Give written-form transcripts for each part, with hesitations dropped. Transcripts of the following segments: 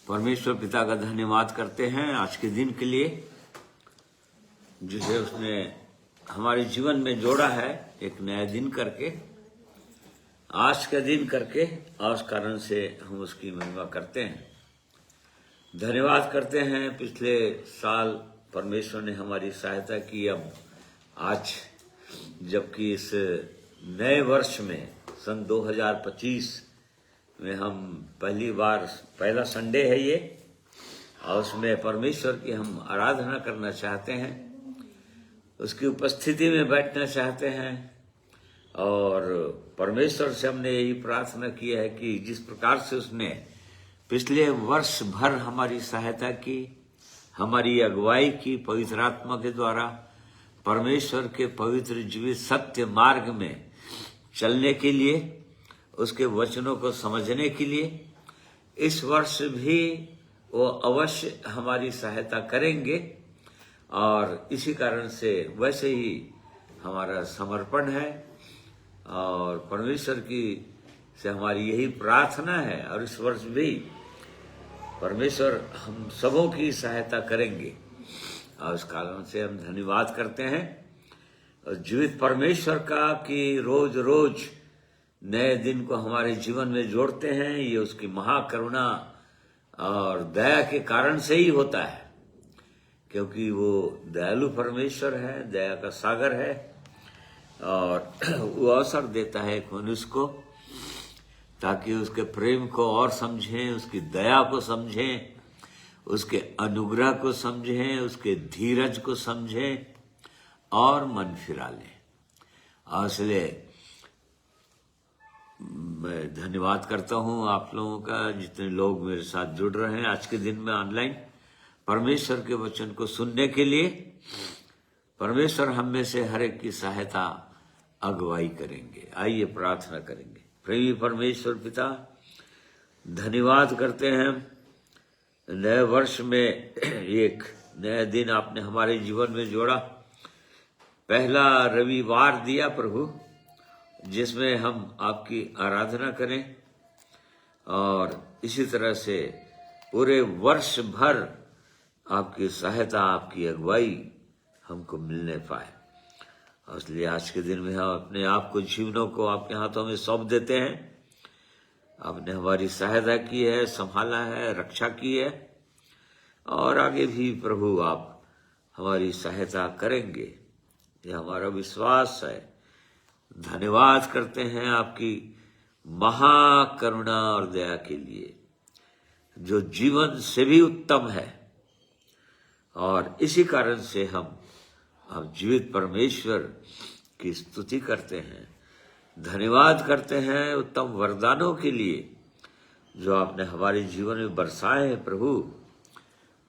परमेश्वर पिता का धन्यवाद करते हैं आज के दिन के लिए, जिसे उसने हमारे जीवन में जोड़ा है एक नया दिन करके, आज का दिन करके, और उस कारण से हम उसकी महिमा करते हैं, धन्यवाद करते हैं। पिछले साल परमेश्वर ने हमारी सहायता की। अब आज जबकि इस नए वर्ष में सन 2025 में हम पहला संडे है ये, और उसमें परमेश्वर की हम आराधना करना चाहते हैं, उसकी उपस्थिति में बैठना चाहते हैं। और परमेश्वर से हमने यही प्रार्थना की है कि जिस प्रकार से उसने पिछले वर्ष भर हमारी सहायता की, हमारी अगुवाई की पवित्र आत्मा के द्वारा, परमेश्वर के पवित्र जीवित सत्य मार्ग में चलने के लिए, उसके वचनों को समझने के लिए, इस वर्ष भी वो अवश्य हमारी सहायता करेंगे। और इसी कारण से वैसे ही हमारा समर्पण है और परमेश्वर की से हमारी यही प्रार्थना है। और इस वर्ष भी परमेश्वर हम सबों की सहायता करेंगे, और इस कारण से हम धन्यवाद करते हैं और जीवित परमेश्वर का कि रोज रोज नए दिन को हमारे जीवन में जोड़ते हैं। ये उसकी महाकरुणा और दया के कारण से ही होता है, क्योंकि वो दयालु परमेश्वर है, दया का सागर है, और वो अवसर देता है एक मनुष्य को ताकि उसके प्रेम को और समझें, उसकी दया को समझें, उसके अनुग्रह को समझें, उसके धीरज को समझें और मन फिरा लें। और इसलिए मैं धन्यवाद करता हूं आप लोगों का, जितने लोग मेरे साथ जुड़ रहे हैं आज के दिन में ऑनलाइन परमेश्वर के वचन को सुनने के लिए। परमेश्वर हम में से हर एक की सहायता अगुवाई करेंगे। आइए प्रार्थना करेंगे। प्रेमी परमेश्वर पिता, धन्यवाद करते हैं नए वर्ष में एक नया दिन आपने हमारे जीवन में जोड़ा, पहला रविवार दिया प्रभु, जिसमें हम आपकी आराधना करें और इसी तरह से पूरे वर्ष भर आपकी सहायता, आपकी अगुवाई हमको मिलने पाए। और इसलिए आज के दिन में हम अपने आप को, जीवनों को आपके हाथों में सौंप देते हैं। आपने हमारी सहायता की है, संभाला है, रक्षा की है, और आगे भी प्रभु आप हमारी सहायता करेंगे, यह हमारा विश्वास है। धन्यवाद करते हैं आपकी महाकरुणा और दया के लिए, जो जीवन से भी उत्तम है। और इसी कारण से हम अब जीवित परमेश्वर की स्तुति करते हैं, धन्यवाद करते हैं उत्तम वरदानों के लिए जो आपने हमारे जीवन में बरसाए हैं प्रभु।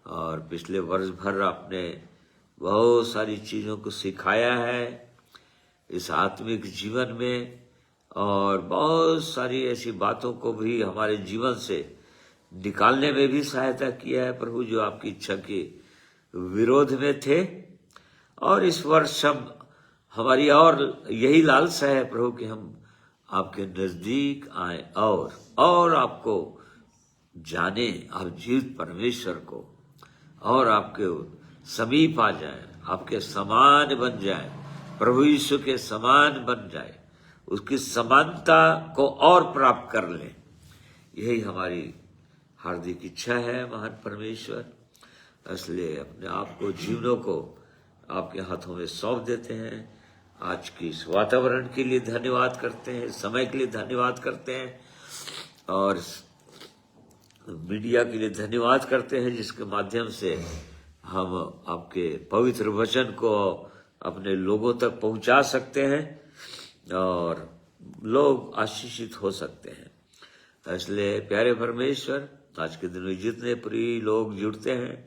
और पिछले वर्ष भर आपने बहुत सारी चीजों को सिखाया है इस आत्मिक जीवन में, और बहुत सारी ऐसी बातों को भी हमारे जीवन से निकालने में भी सहायता किया है प्रभु, जो आपकी इच्छा के विरोध में थे। और इस वर्ष हम हमारी और यही लालसा है प्रभु कि हम आपके नजदीक आए और आपको जाने, आप जीवित परमेश्वर को, और आपके समीप आ जाए, आपके समान बन जाए, प्रभु यीशु के समान बन जाए, उसकी समानता को और प्राप्त कर लें। यही हमारी हार्दिक इच्छा है महान परमेश्वर। इसलिए अपने आप को, जीवनों को आपके हाथों में सौंप देते हैं। आज की इस वातावरण के लिए धन्यवाद करते हैं, समय के लिए धन्यवाद करते हैं, और मीडिया के लिए धन्यवाद करते हैं जिसके माध्यम से हम आपके पवित्र वचन को अपने लोगों तक पहुंचा सकते हैं और लोग आशीषित हो सकते हैं। इसलिए प्यारे परमेश्वर, आज के दिन में जितने प्रिय लोग जुड़ते हैं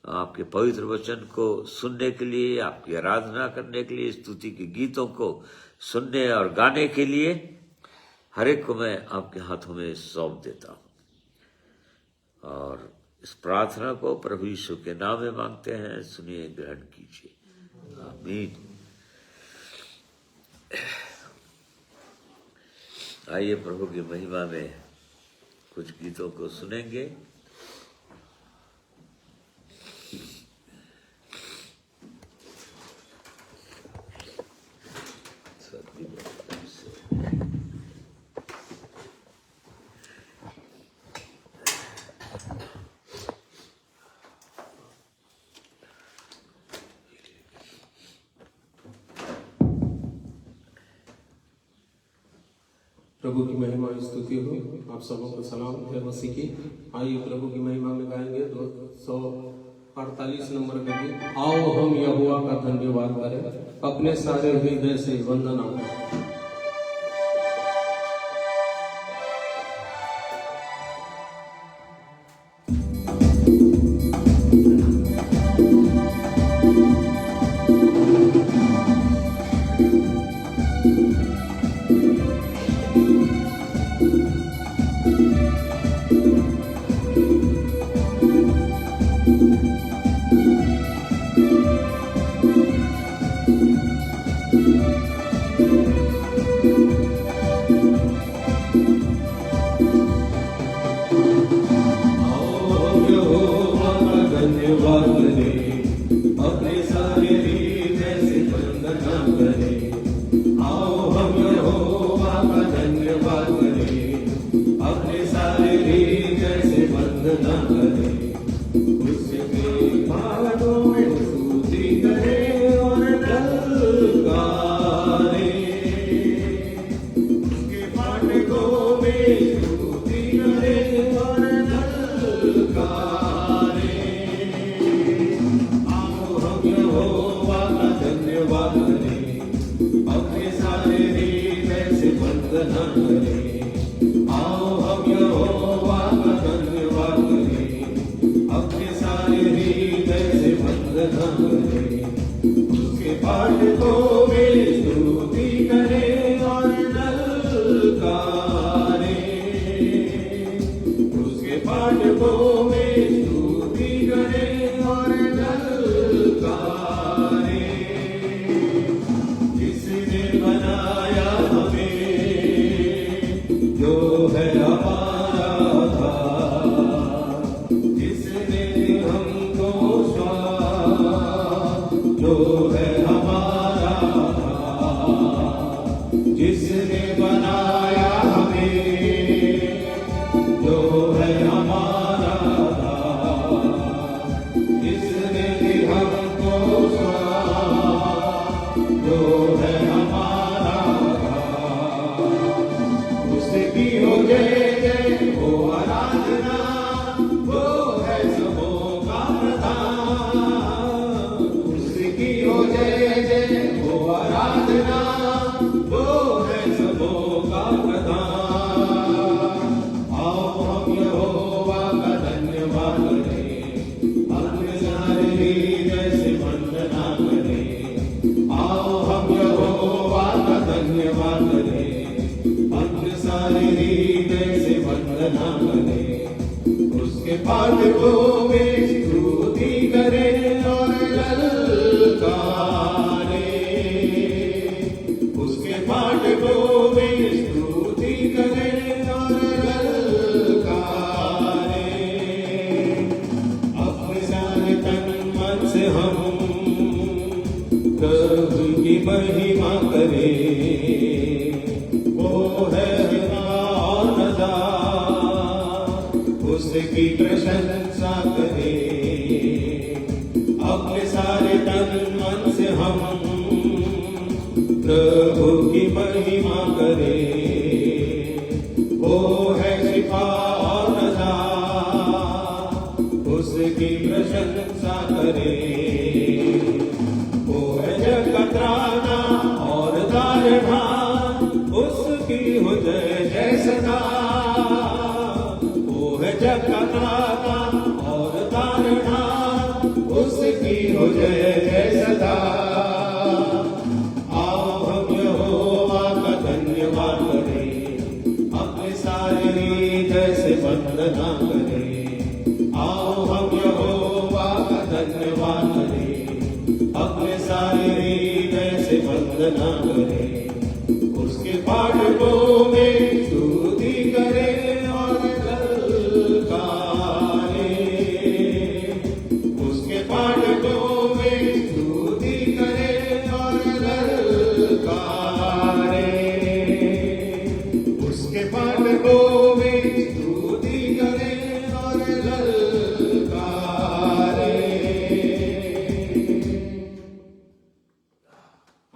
आपके पवित्र वचन को सुनने के लिए, आपकी आराधना करने के लिए, स्तुति के गीतों को सुनने और गाने के लिए, हर एक को मैं आपके हाथों में सौंप देता हूं। और इस प्रार्थना को प्रभु यीशु के नाम में मांगते हैं, सुनिए, ग्रहण कीजिए, आमीन। आइए प्रभु की महिमा में कुछ गीतों को सुनेंगे। प्रभु की महिमा स्तुति हो। आप सबों को सलाम है मसीह की। आइए प्रभु की महिमा में गाएंगे 248 नंबर का गीत, आओ हम यहोवा का धन्यवाद करें, अपने सारे हृदय से वंदना करें।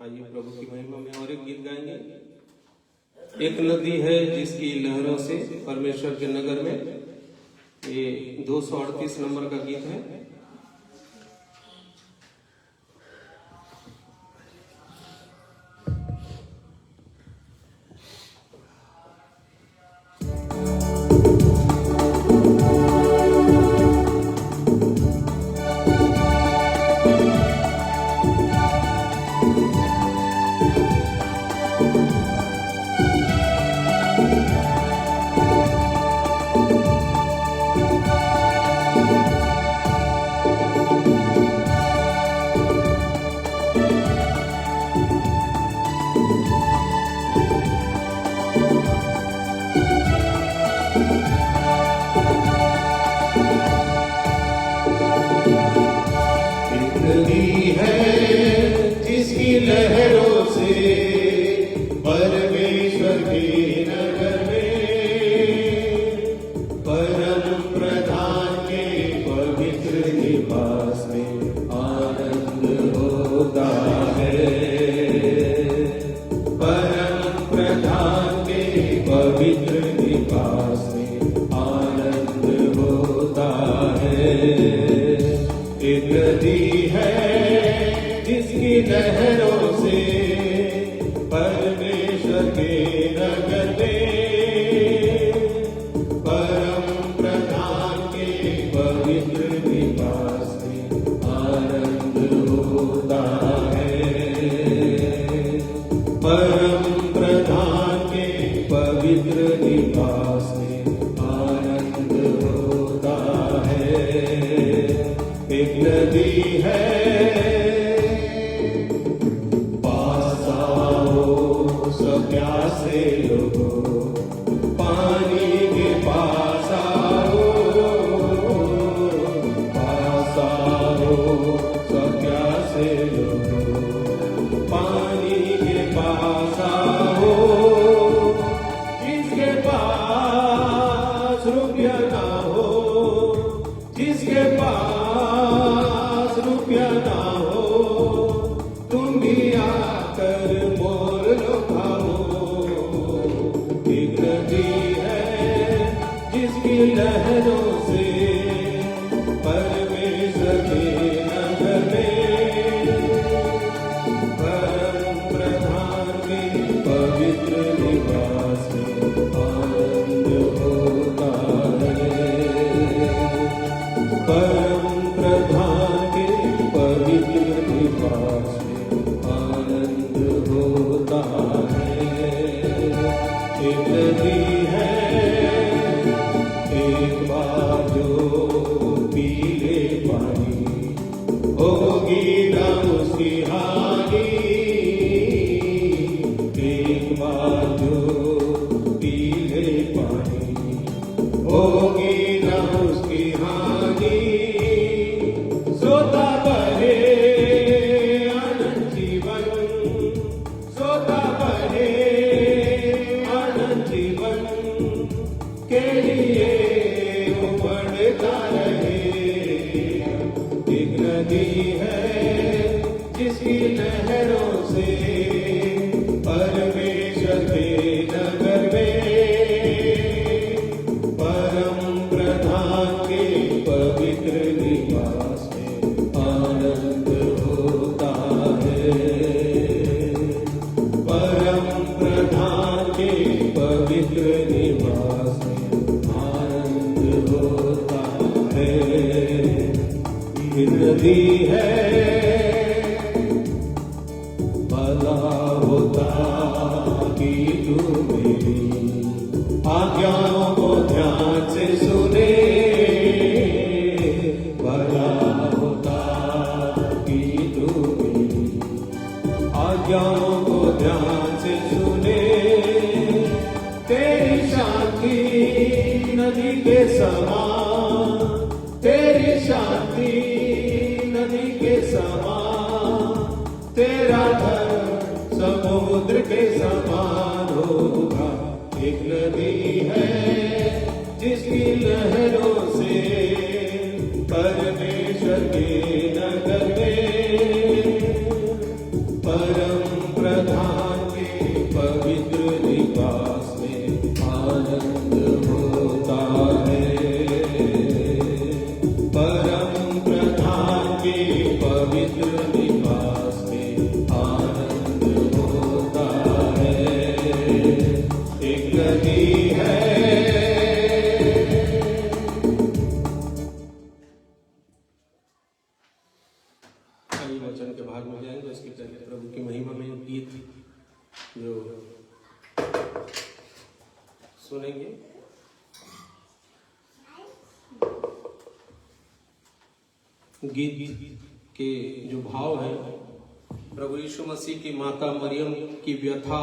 आइए प्रभु की महिमा में और एक परमेश्वर के नगर में। ये 238 नंबर का गीत है। लहरों से परमेश्वर के नगर में, परम प्रधान के पवित्र निवास में आनंद होता है। परम प्रधान के पवित्र निवास में आनंद होता है। एक नदी है जिसकी लहरों से परमेश्वर के नगर में, परम प्रधान के पवित्र निवास में आनंद होता है। परम प्रधान के पवित्र निवास में आनंद होता है। एक नदी है प्यासे लोगों, पानी के पास आओ, सब प्यासे लोगों, पानी के पास आओ। जिसके पास रुपया ना हो, जिसके पास रुपया ना हो, तुम भी आकर मोल लो खाओ। एक नदी है जिसकी लहरों से परमेश्वर के नगर में, परम प्रधान के पवित्र निवास में आनंद होता है। परम प्रधान के पवित्र निवास में आनंद होता है। एक नदी है एक बार जो पी ले पानी, होगी ना उसकी हानि। एक बार जो पी ले पानी, होगी ना उसकी हानि। सोता बहे आनंद जीवन, सोता बहे जीवन के लिए उमड़ता रहे। एक नदी है जिसकी लहरों से परमेश्वर के नगर में, परम प्रधान के पवित्र निवास में आनंद होता है। परम प्रधान के पवित्र निवास में आनंद होता है। ये नदी है भला होता कि तू मेरी आज्ञाओं को ध्यान से सुने। भला होता कि तू मेरी आज्ञाओं को ध्यान से सुने। तेरी शांति नदी के समान, तेरी शांति नदी के समान, तेरा धर्म समुद्र के समान होगा। एक नदी है जिसकी लहरों से परमेश्वर के नगर में, परम प्रधान के पवित्र निवास में आनंद हो। गीत के जो भाव हैं प्रभु यीशु मसीह की माता मरियम की व्यथा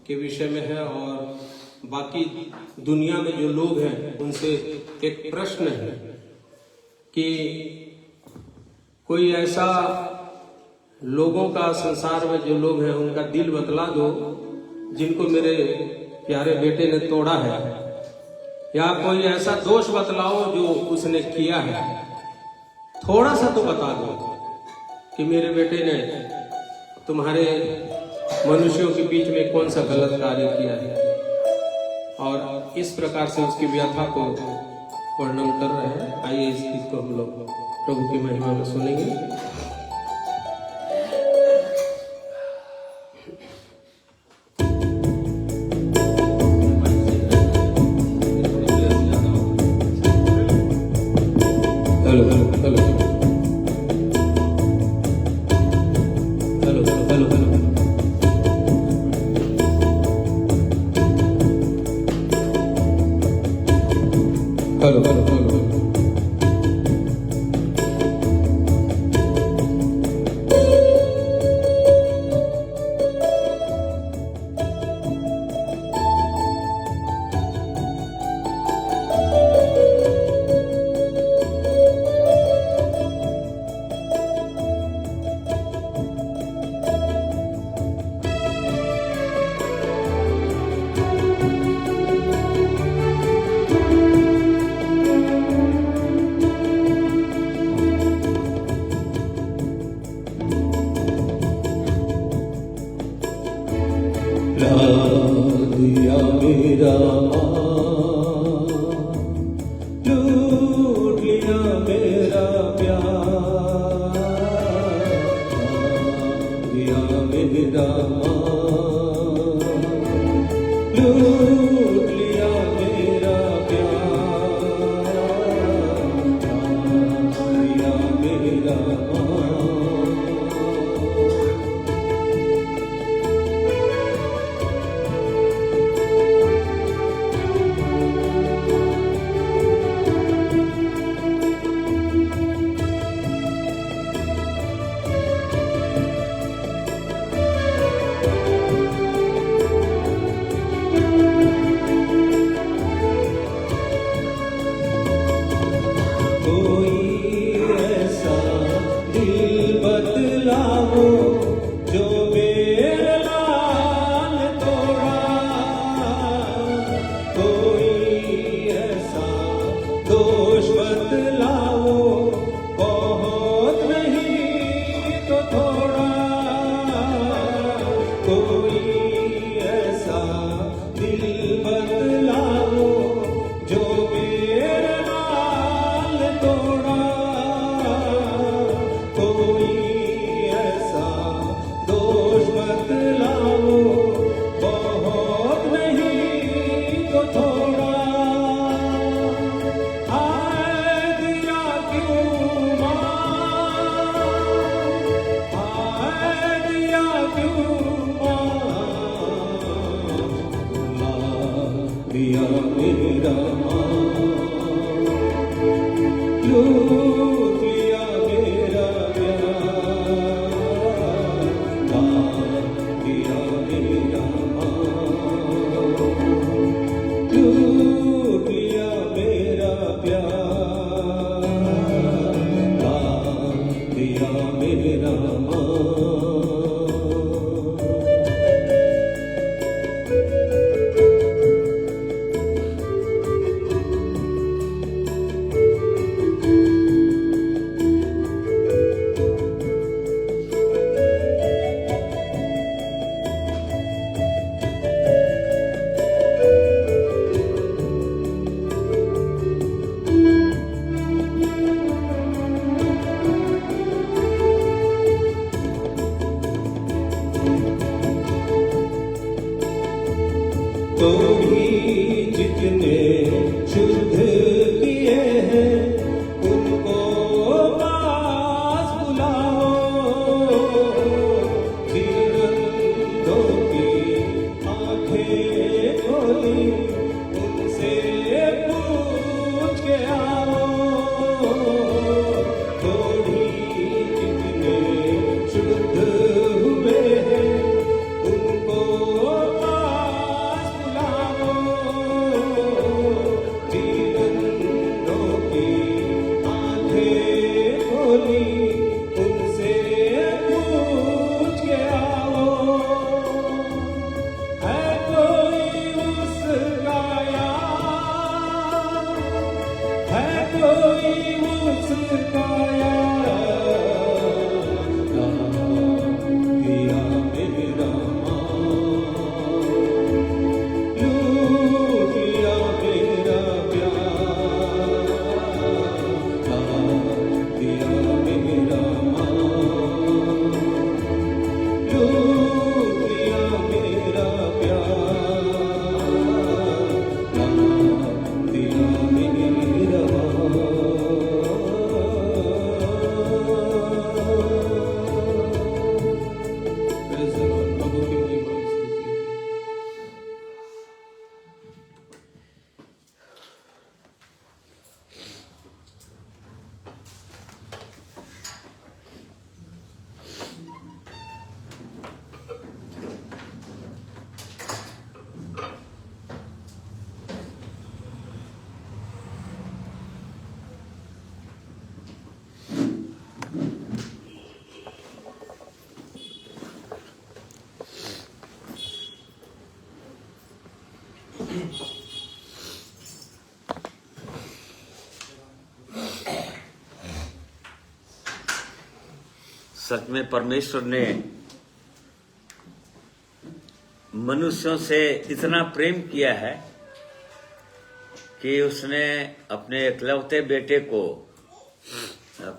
के विषय में है, और बाकी दुनिया में जो लोग हैं उनसे एक प्रश्न है कि कोई ऐसा लोगों का संसार में जो लोग हैं उनका दिल बतला दो जिनको मेरे प्यारे बेटे ने तोड़ा है, या कोई ऐसा दोष बतलाओ जो उसने किया है, थोड़ा सा तो बता दो कि मेरे बेटे ने तुम्हारे मनुष्यों के बीच में कौन सा गलत कार्य किया है। और इस प्रकार से उसकी व्यथा को वर्णन कर रहे हैं। आइए इस गीत को हम लोग प्रभु की महिमा में सुनेंगे। सच में परमेश्वर ने मनुष्यों से इतना प्रेम किया है कि उसने अपने इकलौते बेटे को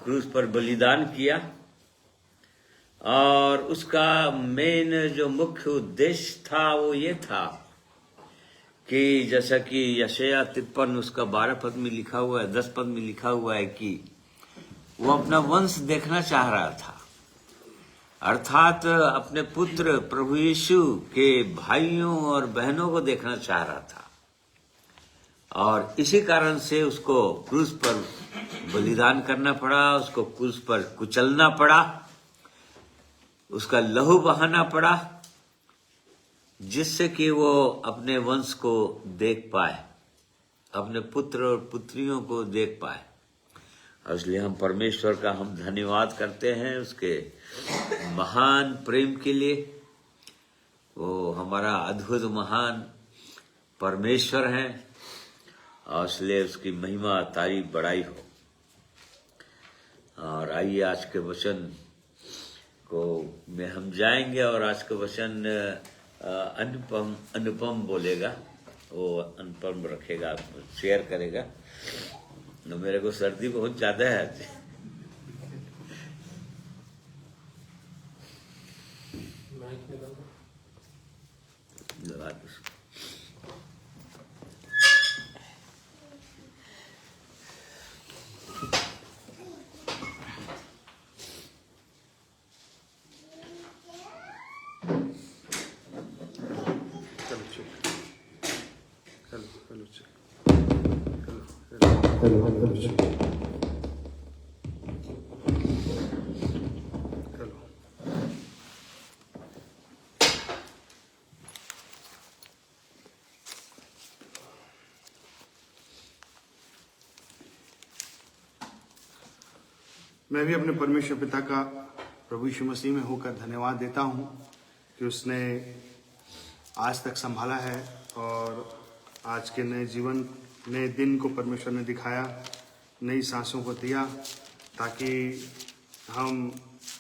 क्रूस पर बलिदान किया। और उसका मेन जो मुख्य उद्देश्य था वो ये था कि जैसा कि यशायाह 53 उसका 12 पद में लिखा हुआ है, 10 पद में लिखा हुआ है कि वो अपना वंश देखना चाह रहा था, अर्थात अपने पुत्र प्रभु यीशु के भाइयों और बहनों को देखना चाह रहा था। और इसी कारण से उसको क्रूस पर बलिदान करना पड़ा, उसको क्रूस पर कुचलना पड़ा, उसका लहू बहाना पड़ा, जिससे कि वो अपने वंश को देख पाए, अपने पुत्र और पुत्रियों को देख पाए। और इसलिए हम परमेश्वर का हम धन्यवाद करते हैं उसके महान प्रेम के लिए। वो हमारा अद्भुत महान परमेश्वर है और इसलिए उसकी महिमा तारीफ बड़ाई हो। और आइए आज के वचन को में हम जाएंगे और आज का वचन अनुपम बोलेगा, वो अनुपम रखेगा, शेयर करेगा। तो मेरे को सर्दी बहुत ज्यादा है आज। मैं भी अपने परमेश्वर पिता का प्रभु यीशु मसीह में होकर धन्यवाद देता हूँ कि उसने आज तक संभाला है और आज के नए जीवन नए दिन को परमेश्वर ने दिखाया, नई सांसों को दिया ताकि हम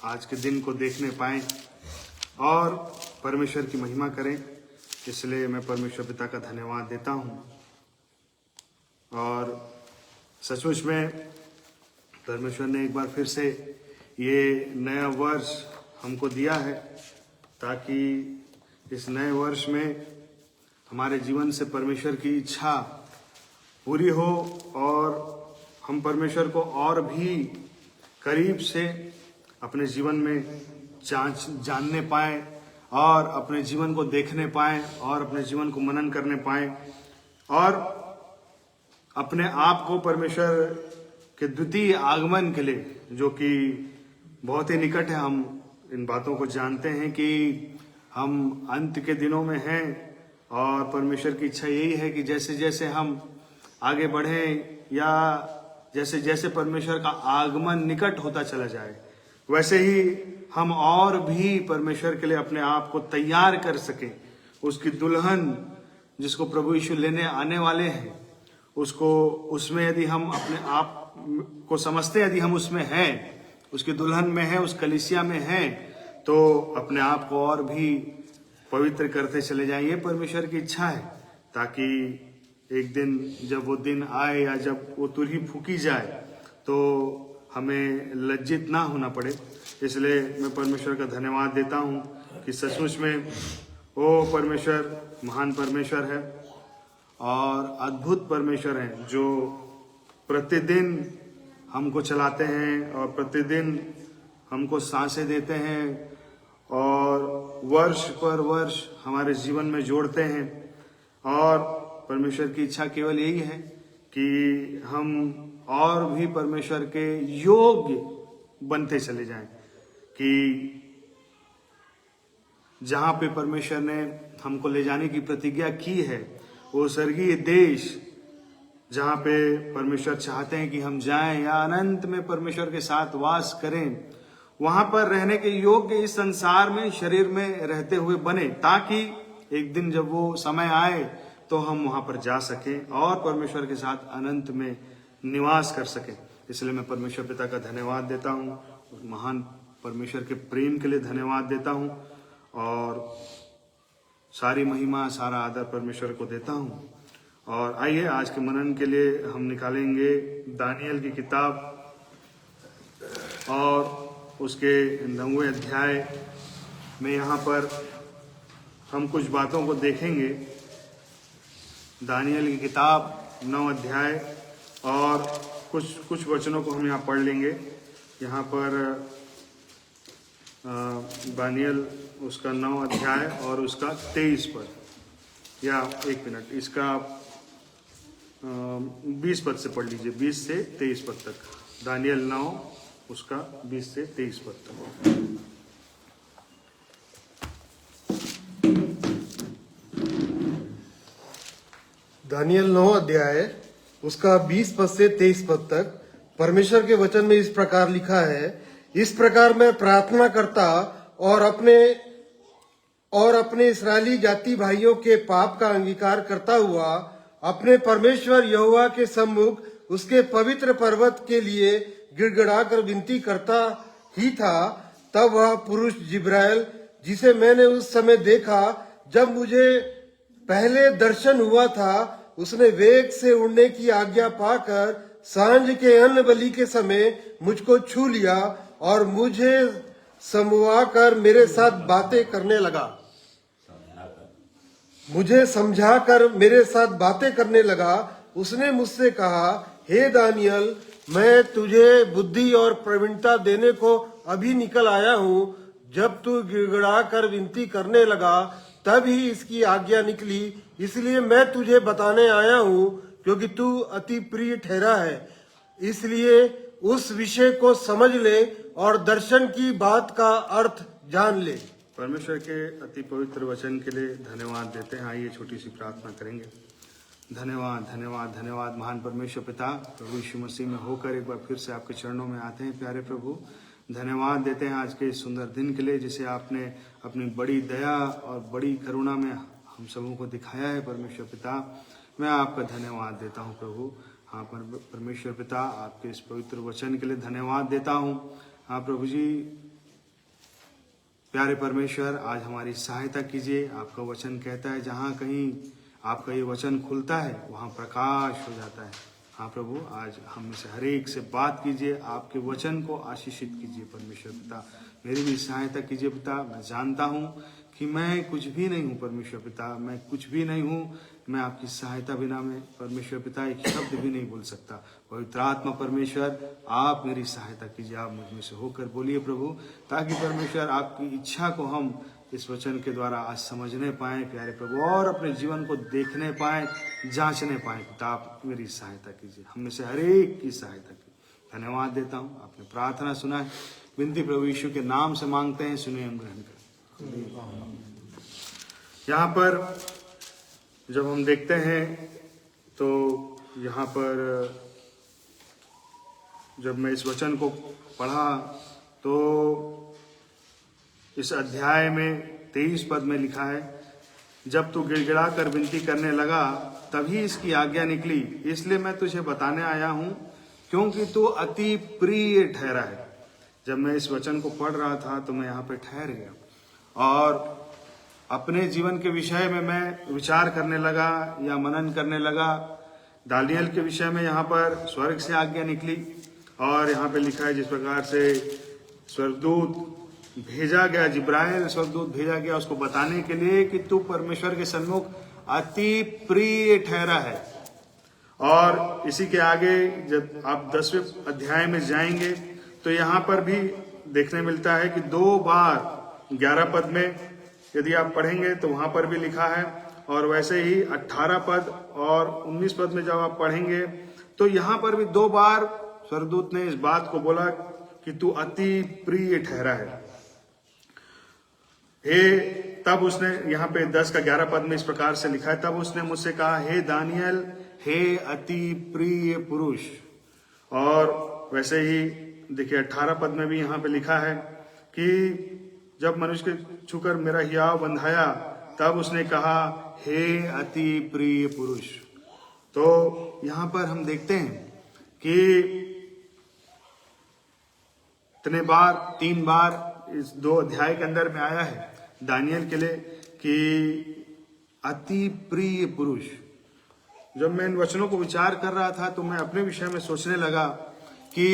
आज के दिन को देखने पाएं और परमेश्वर की महिमा करें। इसलिए मैं परमेश्वर पिता का धन्यवाद देता हूँ। और सचमुच में परमेश्वर ने एक बार फिर से ये नया वर्ष हमको दिया है ताकि इस नए वर्ष में हमारे जीवन से परमेश्वर की इच्छा पूरी हो और हम परमेश्वर को और भी करीब से अपने जीवन में जानने पाएं और अपने जीवन को देखने पाएं और अपने जीवन को मनन करने पाएं और अपने आप को परमेश्वर के द्वितीय आगमन के लिए, जो कि बहुत ही निकट है, हम इन बातों को जानते हैं कि हम अंत के दिनों में हैं और परमेश्वर की इच्छा यही है कि जैसे जैसे हम आगे बढ़ें या जैसे जैसे परमेश्वर का आगमन निकट होता चला जाए, वैसे ही हम और भी परमेश्वर के लिए अपने आप को तैयार कर सकें। उसकी दुल्हन जिसको प्रभु यीशु लेने आने वाले हैं, उसको उसमें यदि हम अपने आप को समझते, यदि हम उसमें हैं, उसकी दुल्हन में हैं, उस कलीसिया में हैं, तो अपने आप को और भी पवित्र करते चले जाएं। ये परमेश्वर की इच्छा है ताकि एक दिन जब वो दिन आए या जब वो तुरही फूकी जाए तो हमें लज्जित ना होना पड़े। इसलिए मैं परमेश्वर का धन्यवाद देता हूँ कि सचमुच में वो परमेश्वर महान परमेश्वर है और अद्भुत परमेश्वर है जो प्रतिदिन हमको चलाते हैं और प्रतिदिन हमको सांसें देते हैं और वर्ष पर वर्ष हमारे जीवन में जोड़ते हैं। और परमेश्वर की इच्छा केवल यही है कि हम और भी परमेश्वर के योग्य बनते चले जाएं, कि जहां पे परमेश्वर ने हमको ले जाने की प्रतिज्ञा की है, वो स्वर्गीय देश जहां पे परमेश्वर चाहते हैं कि हम जाएं या अनंत में परमेश्वर के साथ वास करें, वहां पर रहने के योग्य इस संसार में शरीर में रहते हुए बने, ताकि एक दिन जब वो समय आए तो हम वहां पर जा सकें और परमेश्वर के साथ अनंत में निवास कर सकें। इसलिए मैं परमेश्वर पिता का धन्यवाद देता हूँ, महान परमेश्वर के प्रेम के लिए धन्यवाद देता हूँ और सारी महिमा सारा आदर परमेश्वर को देता हूँ। और आइए आज के मनन के लिए हम निकालेंगे दानियल की किताब और उसके 9वें अध्याय में यहाँ पर हम कुछ बातों को देखेंगे। दानियल की किताब 9 अध्याय और कुछ वचनों को हम यहाँ पढ़ लेंगे। यहाँ पर दानियल उसका 9 अध्याय और उसका 23 पद, या एक मिनट, इसका 20 पद से पढ़ लीजिए, 20 से 23 पद तक। दानियल 9 उसका 20 से 23 पद तक। दानियल 9 अध्याय उसका 20 पद से 23 पद तक परमेश्वर के वचन में इस प्रकार लिखा है, इस प्रकार मैं प्रार्थना करता और अपने इस्राएली जाति भाइयों के पाप का अंगीकार करता हुआ अपने परमेश्वर यहोवा के सम्मुख उसके पवित्र पर्वत के लिए गिड़गिड़ाकर विनती करता ही था। तब वह पुरुष जिब्राइल, जिसे मैंने उस समय देखा जब मुझे पहले दर्शन हुआ था, उसने वेग से उड़ने की आज्ञा पाकर सांझ के अन्न बलि के समय मुझको छू लिया और मुझे समझाकर मेरे साथ बातें करने लगा। उसने मुझसे कहा, हे दानियल, मैं तुझे बुद्धि और प्रवीणता देने को अभी निकल आया हूँ। जब तू गिड़गिड़ा कर विनती करने लगा तब ही इसकी आज्ञा निकली, इसलिए मैं तुझे बताने आया हूँ, क्योंकि तू अति प्रिय ठहरा है। इसलिए उस विषय को समझ ले और दर्शन की बात का अर्थ जान ले। परमेश्वर के अति पवित्र वचन के लिए धन्यवाद देते हैं। आइए छोटी सी प्रार्थना करेंगे। धन्यवाद धन्यवाद धन्यवाद महान परमेश्वर पिता, प्रभु यीशु मसीह में होकर एक बार फिर से आपके चरणों में आते हैं। प्यारे प्रभु, धन्यवाद देते हैं आज के इस सुंदर दिन के लिए, जिसे आपने अपनी बड़ी दया और बड़ी करुणा में हम सबों को दिखाया है। परमेश्वर पिता, मैं आपका धन्यवाद देता हूँ प्रभु। हाँ परमेश्वर पिता, आपके इस पवित्र वचन के लिए धन्यवाद देता हूँ। हाँ प्रभु जी, प्यारे परमेश्वर, आज हमारी सहायता कीजिए। आपका वचन कहता है, जहाँ कहीं आपका ये वचन खुलता है वहाँ प्रकाश हो जाता है। हाँ प्रभु, आज हम से हर एक से बात कीजिए, आपके वचन को आशीषित कीजिए। परमेश्वर पिता, मेरी भी सहायता कीजिए पिता। मैं जानता हूँ कि मैं कुछ भी नहीं हूँ परमेश्वर पिता, मैं कुछ भी नहीं हूँ। मैं आपकी सहायता बिना में परमेश्वर पिता एक शब्द भी नहीं बोल सकता। पवित्र आत्मा परमेश्वर, आप मेरी सहायता कीजिए। आप मुझ में से होकर बोलिए प्रभु, ताकि परमेश्वर आपकी इच्छा को हम इस वचन के द्वारा आज समझने पाएं प्यारे प्रभु, और अपने जीवन को देखने पाएं, जांचने पाएं। पिता, आप मेरी सहायता कीजिए, हम में से हर एक की सहायता कीजिए। धन्यवाद देता हूँ, आपने प्रार्थना सुना है। विनती प्रभु यीशु के नाम से मांगते हैं, सुनिए हम ग्रहण करें। यहाँ पर जब हम देखते हैं तो यहाँ पर जब मैं इस वचन को पढ़ा तो इस अध्याय में 23 पद में लिखा है, जब तू गिड़गिड़ा कर विनती करने लगा तभी इसकी आज्ञा निकली, इसलिए मैं तुझे बताने आया हूँ, क्योंकि तू अति प्रिय ठहरा है। जब मैं इस वचन को पढ़ रहा था तो मैं यहाँ पे ठहर गया और अपने जीवन के विषय में मैं विचार करने लगा या मनन करने लगा। दानियल के विषय में यहाँ पर स्वर्ग से आज्ञा निकली और यहाँ पे लिखा है जिस प्रकार से स्वर्गदूत भेजा गया, जिब्राइल स्वर्गदूत भेजा गया उसको बताने के लिए कि तू परमेश्वर के सन्मुख अति प्रिय ठहरा है। और इसी के आगे जब आप 10वें अध्याय में जाएंगे तो यहाँ पर भी देखने मिलता है कि 2 बार 11 पद में यदि आप पढ़ेंगे तो वहां पर भी लिखा है, और वैसे ही 18 पद और 19 पद में जब आप पढ़ेंगे तो यहाँ पर भी 2 बार स्वर्गदूत ने इस बात को बोला कि तू अति प्रिय ठहरा है। तब उसने यहाँ पे 10 का 11 पद में इस प्रकार से लिखा है, तब उसने मुझसे कहा, हे दानियल, हे अति प्रिय पुरुष। और वैसे ही देखिए 18 पद में भी यहाँ पे लिखा है कि जब मनुष्य के छूकर मेरा हियाव बंधाया तब उसने कहा, हे अति प्रिय पुरुष। तो यहाँ पर हम देखते हैं कि इतने बार 3 बार इस 2 अध्याय के अंदर में आया है दानियल के लिए कि अति प्रिय पुरुष। जब मैं इन वचनों को विचार कर रहा था तो मैं अपने विषय में सोचने लगा कि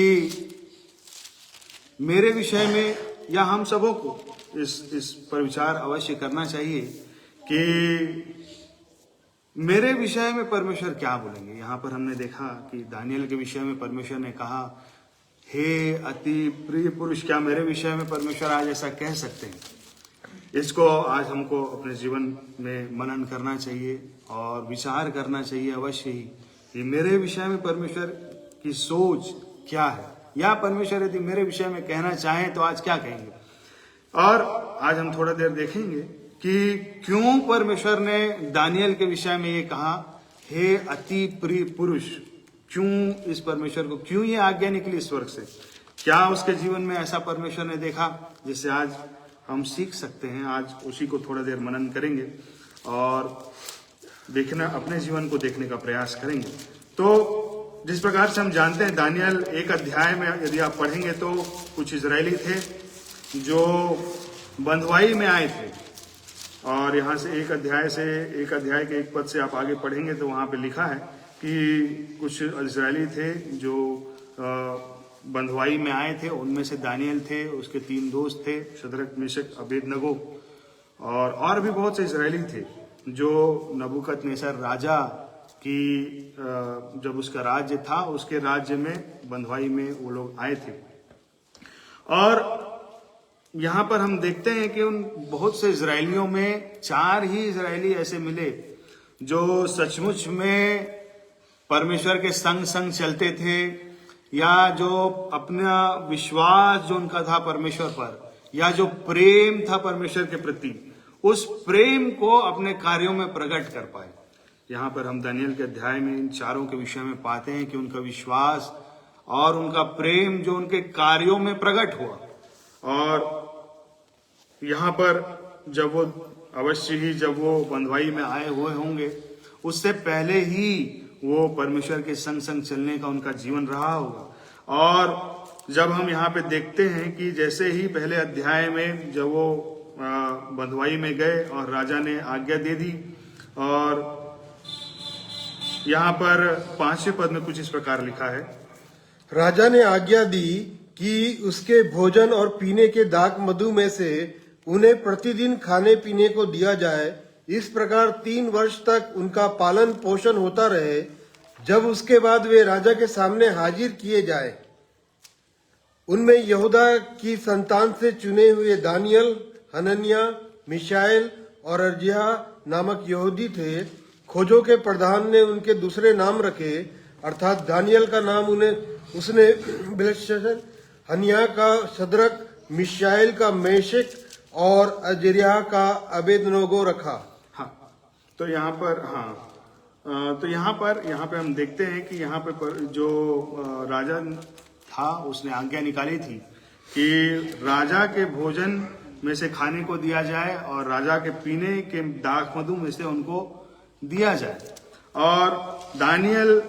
मेरे विषय में या हम सबों को इस पर विचार अवश्य करना चाहिए कि मेरे विषय में परमेश्वर क्या बोलेंगे। यहाँ पर हमने देखा कि दानियल के विषय में परमेश्वर ने कहा, हे अति प्रिय पुरुष, क्या मेरे विषय में परमेश्वर आज ऐसा कह सकते हैं? इसको आज हमको अपने जीवन में मनन करना चाहिए और विचार करना चाहिए अवश्य ही कि मेरे विषय में परमेश्वर की सोच क्या है, या परमेश्वर यदि मेरे विषय में कहना चाहें तो आज क्या कहेंगे। और आज हम थोड़ा देर देखेंगे कि क्यों परमेश्वर ने दानियल के विषय में ये कहा, हे अति प्रिय पुरुष। क्यों इस परमेश्वर को क्यों ये आज्ञा निकली स्वर्ग से? क्या उसके जीवन में ऐसा परमेश्वर ने देखा जिससे आज हम सीख सकते हैं? आज उसी को थोड़ा देर मनन करेंगे और देखना, अपने जीवन को देखने का प्रयास करेंगे। तो जिस प्रकार से हम जानते हैं दानियल 1 अध्याय में यदि आप पढ़ेंगे तो कुछ इजरायली थे जो बंधुआई में आए थे, और यहाँ से 1 अध्याय के 1 पद से आप आगे पढ़ेंगे तो वहाँ पे लिखा है कि कुछ इजरायली थे जो बंधुआई में आए थे। उनमें से दानियल थे, उसके 3 दोस्त थे, शद्रक, मेशक, अबेदनगो, और भी बहुत से इजरायली थे जो नबूकदनेस्सर राजा की जब उसका राज्य था उसके राज्य में बंधुआई में वो लोग आए थे। और यहाँ पर हम देखते हैं कि उन बहुत से इजरायलियों में 4 ही इजरायली ऐसे मिले जो सचमुच में परमेश्वर के संग संग चलते थे, या जो अपना विश्वास जो उनका था परमेश्वर पर, या जो प्रेम था परमेश्वर के प्रति, उस प्रेम को अपने कार्यों में प्रकट कर पाए। यहाँ पर हम दानियल के अध्याय में इन 4 के विषय में पाते हैं कि उनका विश्वास और उनका प्रेम जो उनके कार्यों में प्रकट हुआ। और यहाँ पर जब वो बंधुआई में आए हुए होंगे, उससे पहले ही वो परमेश्वर के संग संग चलने का उनका जीवन रहा होगा। और जब हम यहाँ पे देखते हैं कि जैसे ही पहले अध्याय में जब वो बंधुआई में गए और राजा ने आज्ञा दे दी, और यहाँ पर 5वें पद में कुछ इस प्रकार लिखा है, राजा ने आज्ञा दी कि उसके भोजन और पीने के दाख मधु में से उन्हें प्रतिदिन खाने पीने को दिया जाए। इस प्रकार 3 वर्ष तक उनका पालन पोषण होता रहे, जब उसके बाद वे राजा के सामने हाजिर किए जाए। उनमें यहूदा की संतान से चुने हुए दानियल, हनन्याह, मिशाएल और अर्जिया नामक यहूदी थे। खोजों के प्रधान ने उनके दूसरे नाम रखे, अर्थात दानियल का नाम उसने बेलशस्सर, हनन्याह का शद्रक, मिशाएल का मेशक और अजर्याह का अबेदनगो रखा। हाँ, तो यहाँ पे हम देखते हैं कि यहाँ पे जो राजा था उसने आज्ञा निकाली थी कि राजा के भोजन में से खाने को दिया जाए और राजा के पीने के दाख मधु में से उनको दिया जाए। और दानियल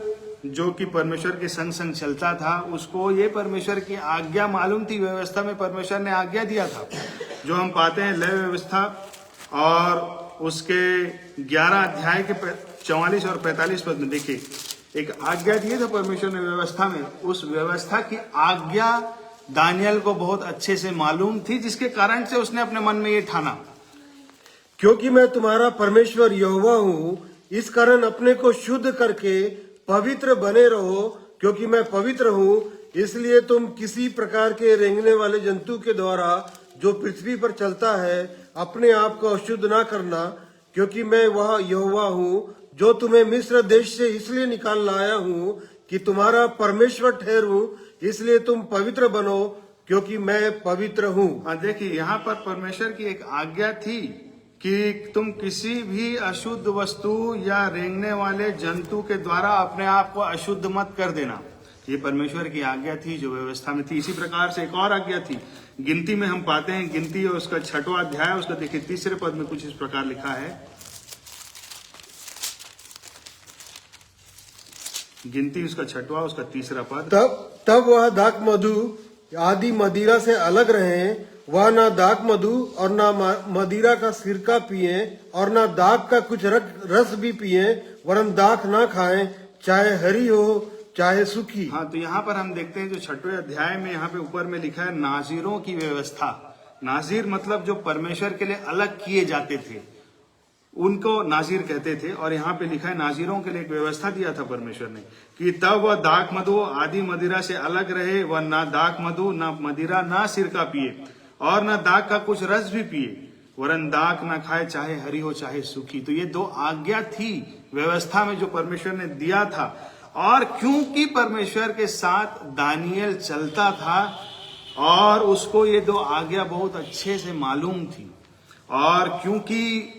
जो कि परमेश्वर के संग संग चलता था, उसको ये परमेश्वर की आज्ञा मालूम थी। व्यवस्था में परमेश्वर ने आज्ञा दिया था, जो हम पाते हैं लय व्यवस्था और उसके 11 अध्याय के 44 और 45 पद में। देखिए, एक आज्ञा दी था परमेश्वर ने व्यवस्था में, उस व्यवस्था की आज्ञा दानियल को बहुत अच्छे से मालूम थी, जिसके कारण से उसने अपने मन में ये ठाना, क्योंकि मैं तुम्हारा परमेश्वर यहोवा हूँ, इस कारण अपने को शुद्ध करके पवित्र बने रहो, क्योंकि मैं पवित्र हूँ। इसलिए तुम किसी प्रकार के रेंगने वाले जंतु के द्वारा जो पृथ्वी पर चलता है अपने आप को अशुद्ध ना करना, क्योंकि मैं वह यहोवा हूँ जो तुम्हें मिस्र देश से इसलिए निकाल लाया हूँ कि तुम्हारा परमेश्वर ठहरूं। इसलिए तुम पवित्र बनो, क्योंकि मैं पवित्र हूँ। देखिए, यहाँ पर परमेश्वर की एक आज्ञा थी कि तुम किसी भी अशुद्ध वस्तु या रेंगने वाले जंतु के द्वारा अपने आप को अशुद्ध मत कर देना। ये परमेश्वर की आज्ञा थी जो व्यवस्था में थी। इसी प्रकार से एक और आज्ञा थी, गिनती में हम पाते हैं, गिनती और उसका 6वां अध्याय, उसका देखिए 3 पद में कुछ इस प्रकार लिखा है। गिनती उसका 6वां, उसका 3 पद। तब वह दाख मधु आदि मदिरा से अलग रहें, वह ना दाक मधु और ना मदिरा का सिरका पिए और ना दाक का कुछ रस भी पिए, वरन दाक ना खाएं, चाहे हरी हो चाहे सूखी। हाँ, तो यहाँ पर हम देखते हैं जो 6वें अध्याय में यहाँ पे ऊपर में लिखा है नाजीरों की व्यवस्था। नाजीर मतलब जो परमेश्वर के लिए अलग किए जाते थे, उनको नाजीर कहते थे। और यहाँ पे लिखा है नाजीरों के लिए एक व्यवस्था दिया था परमेश्वर ने कि तब वह दाक मधु आदि मदिरा से अलग रहे, वह ना दाक मधु ना मदिरा ना सिरका पिए और ना दाक का कुछ रस भी पिए, वरन दाक ना खाए, चाहे हरी हो चाहे सूखी। तो ये 2 आज्ञा थी व्यवस्था में जो परमेश्वर ने दिया था। और क्योंकि परमेश्वर के साथ दानियल चलता था और उसको ये 2 आज्ञा बहुत अच्छे से मालूम थी, और क्योंकि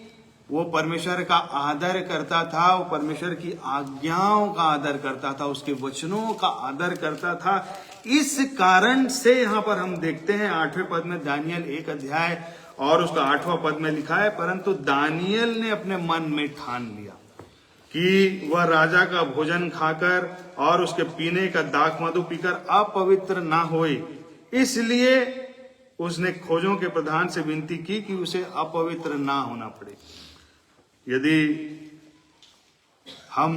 वो परमेश्वर का आदर करता था, वो परमेश्वर की आज्ञाओं का आदर करता था, उसके वचनों का आदर करता था, इस कारण से यहाँ पर हम देखते हैं 8वें पद में दानियल 1 अध्याय और उसका 8वां पद में लिखा है, परंतु दानियल ने अपने मन में ठान लिया कि वह राजा का भोजन खाकर और उसके पीने का दाक मधु पीकर अपवित्र ना होए, इसलिए उसने खोजों के प्रधान से विनती की कि उसे अपवित्र ना होना पड़े। यदि हम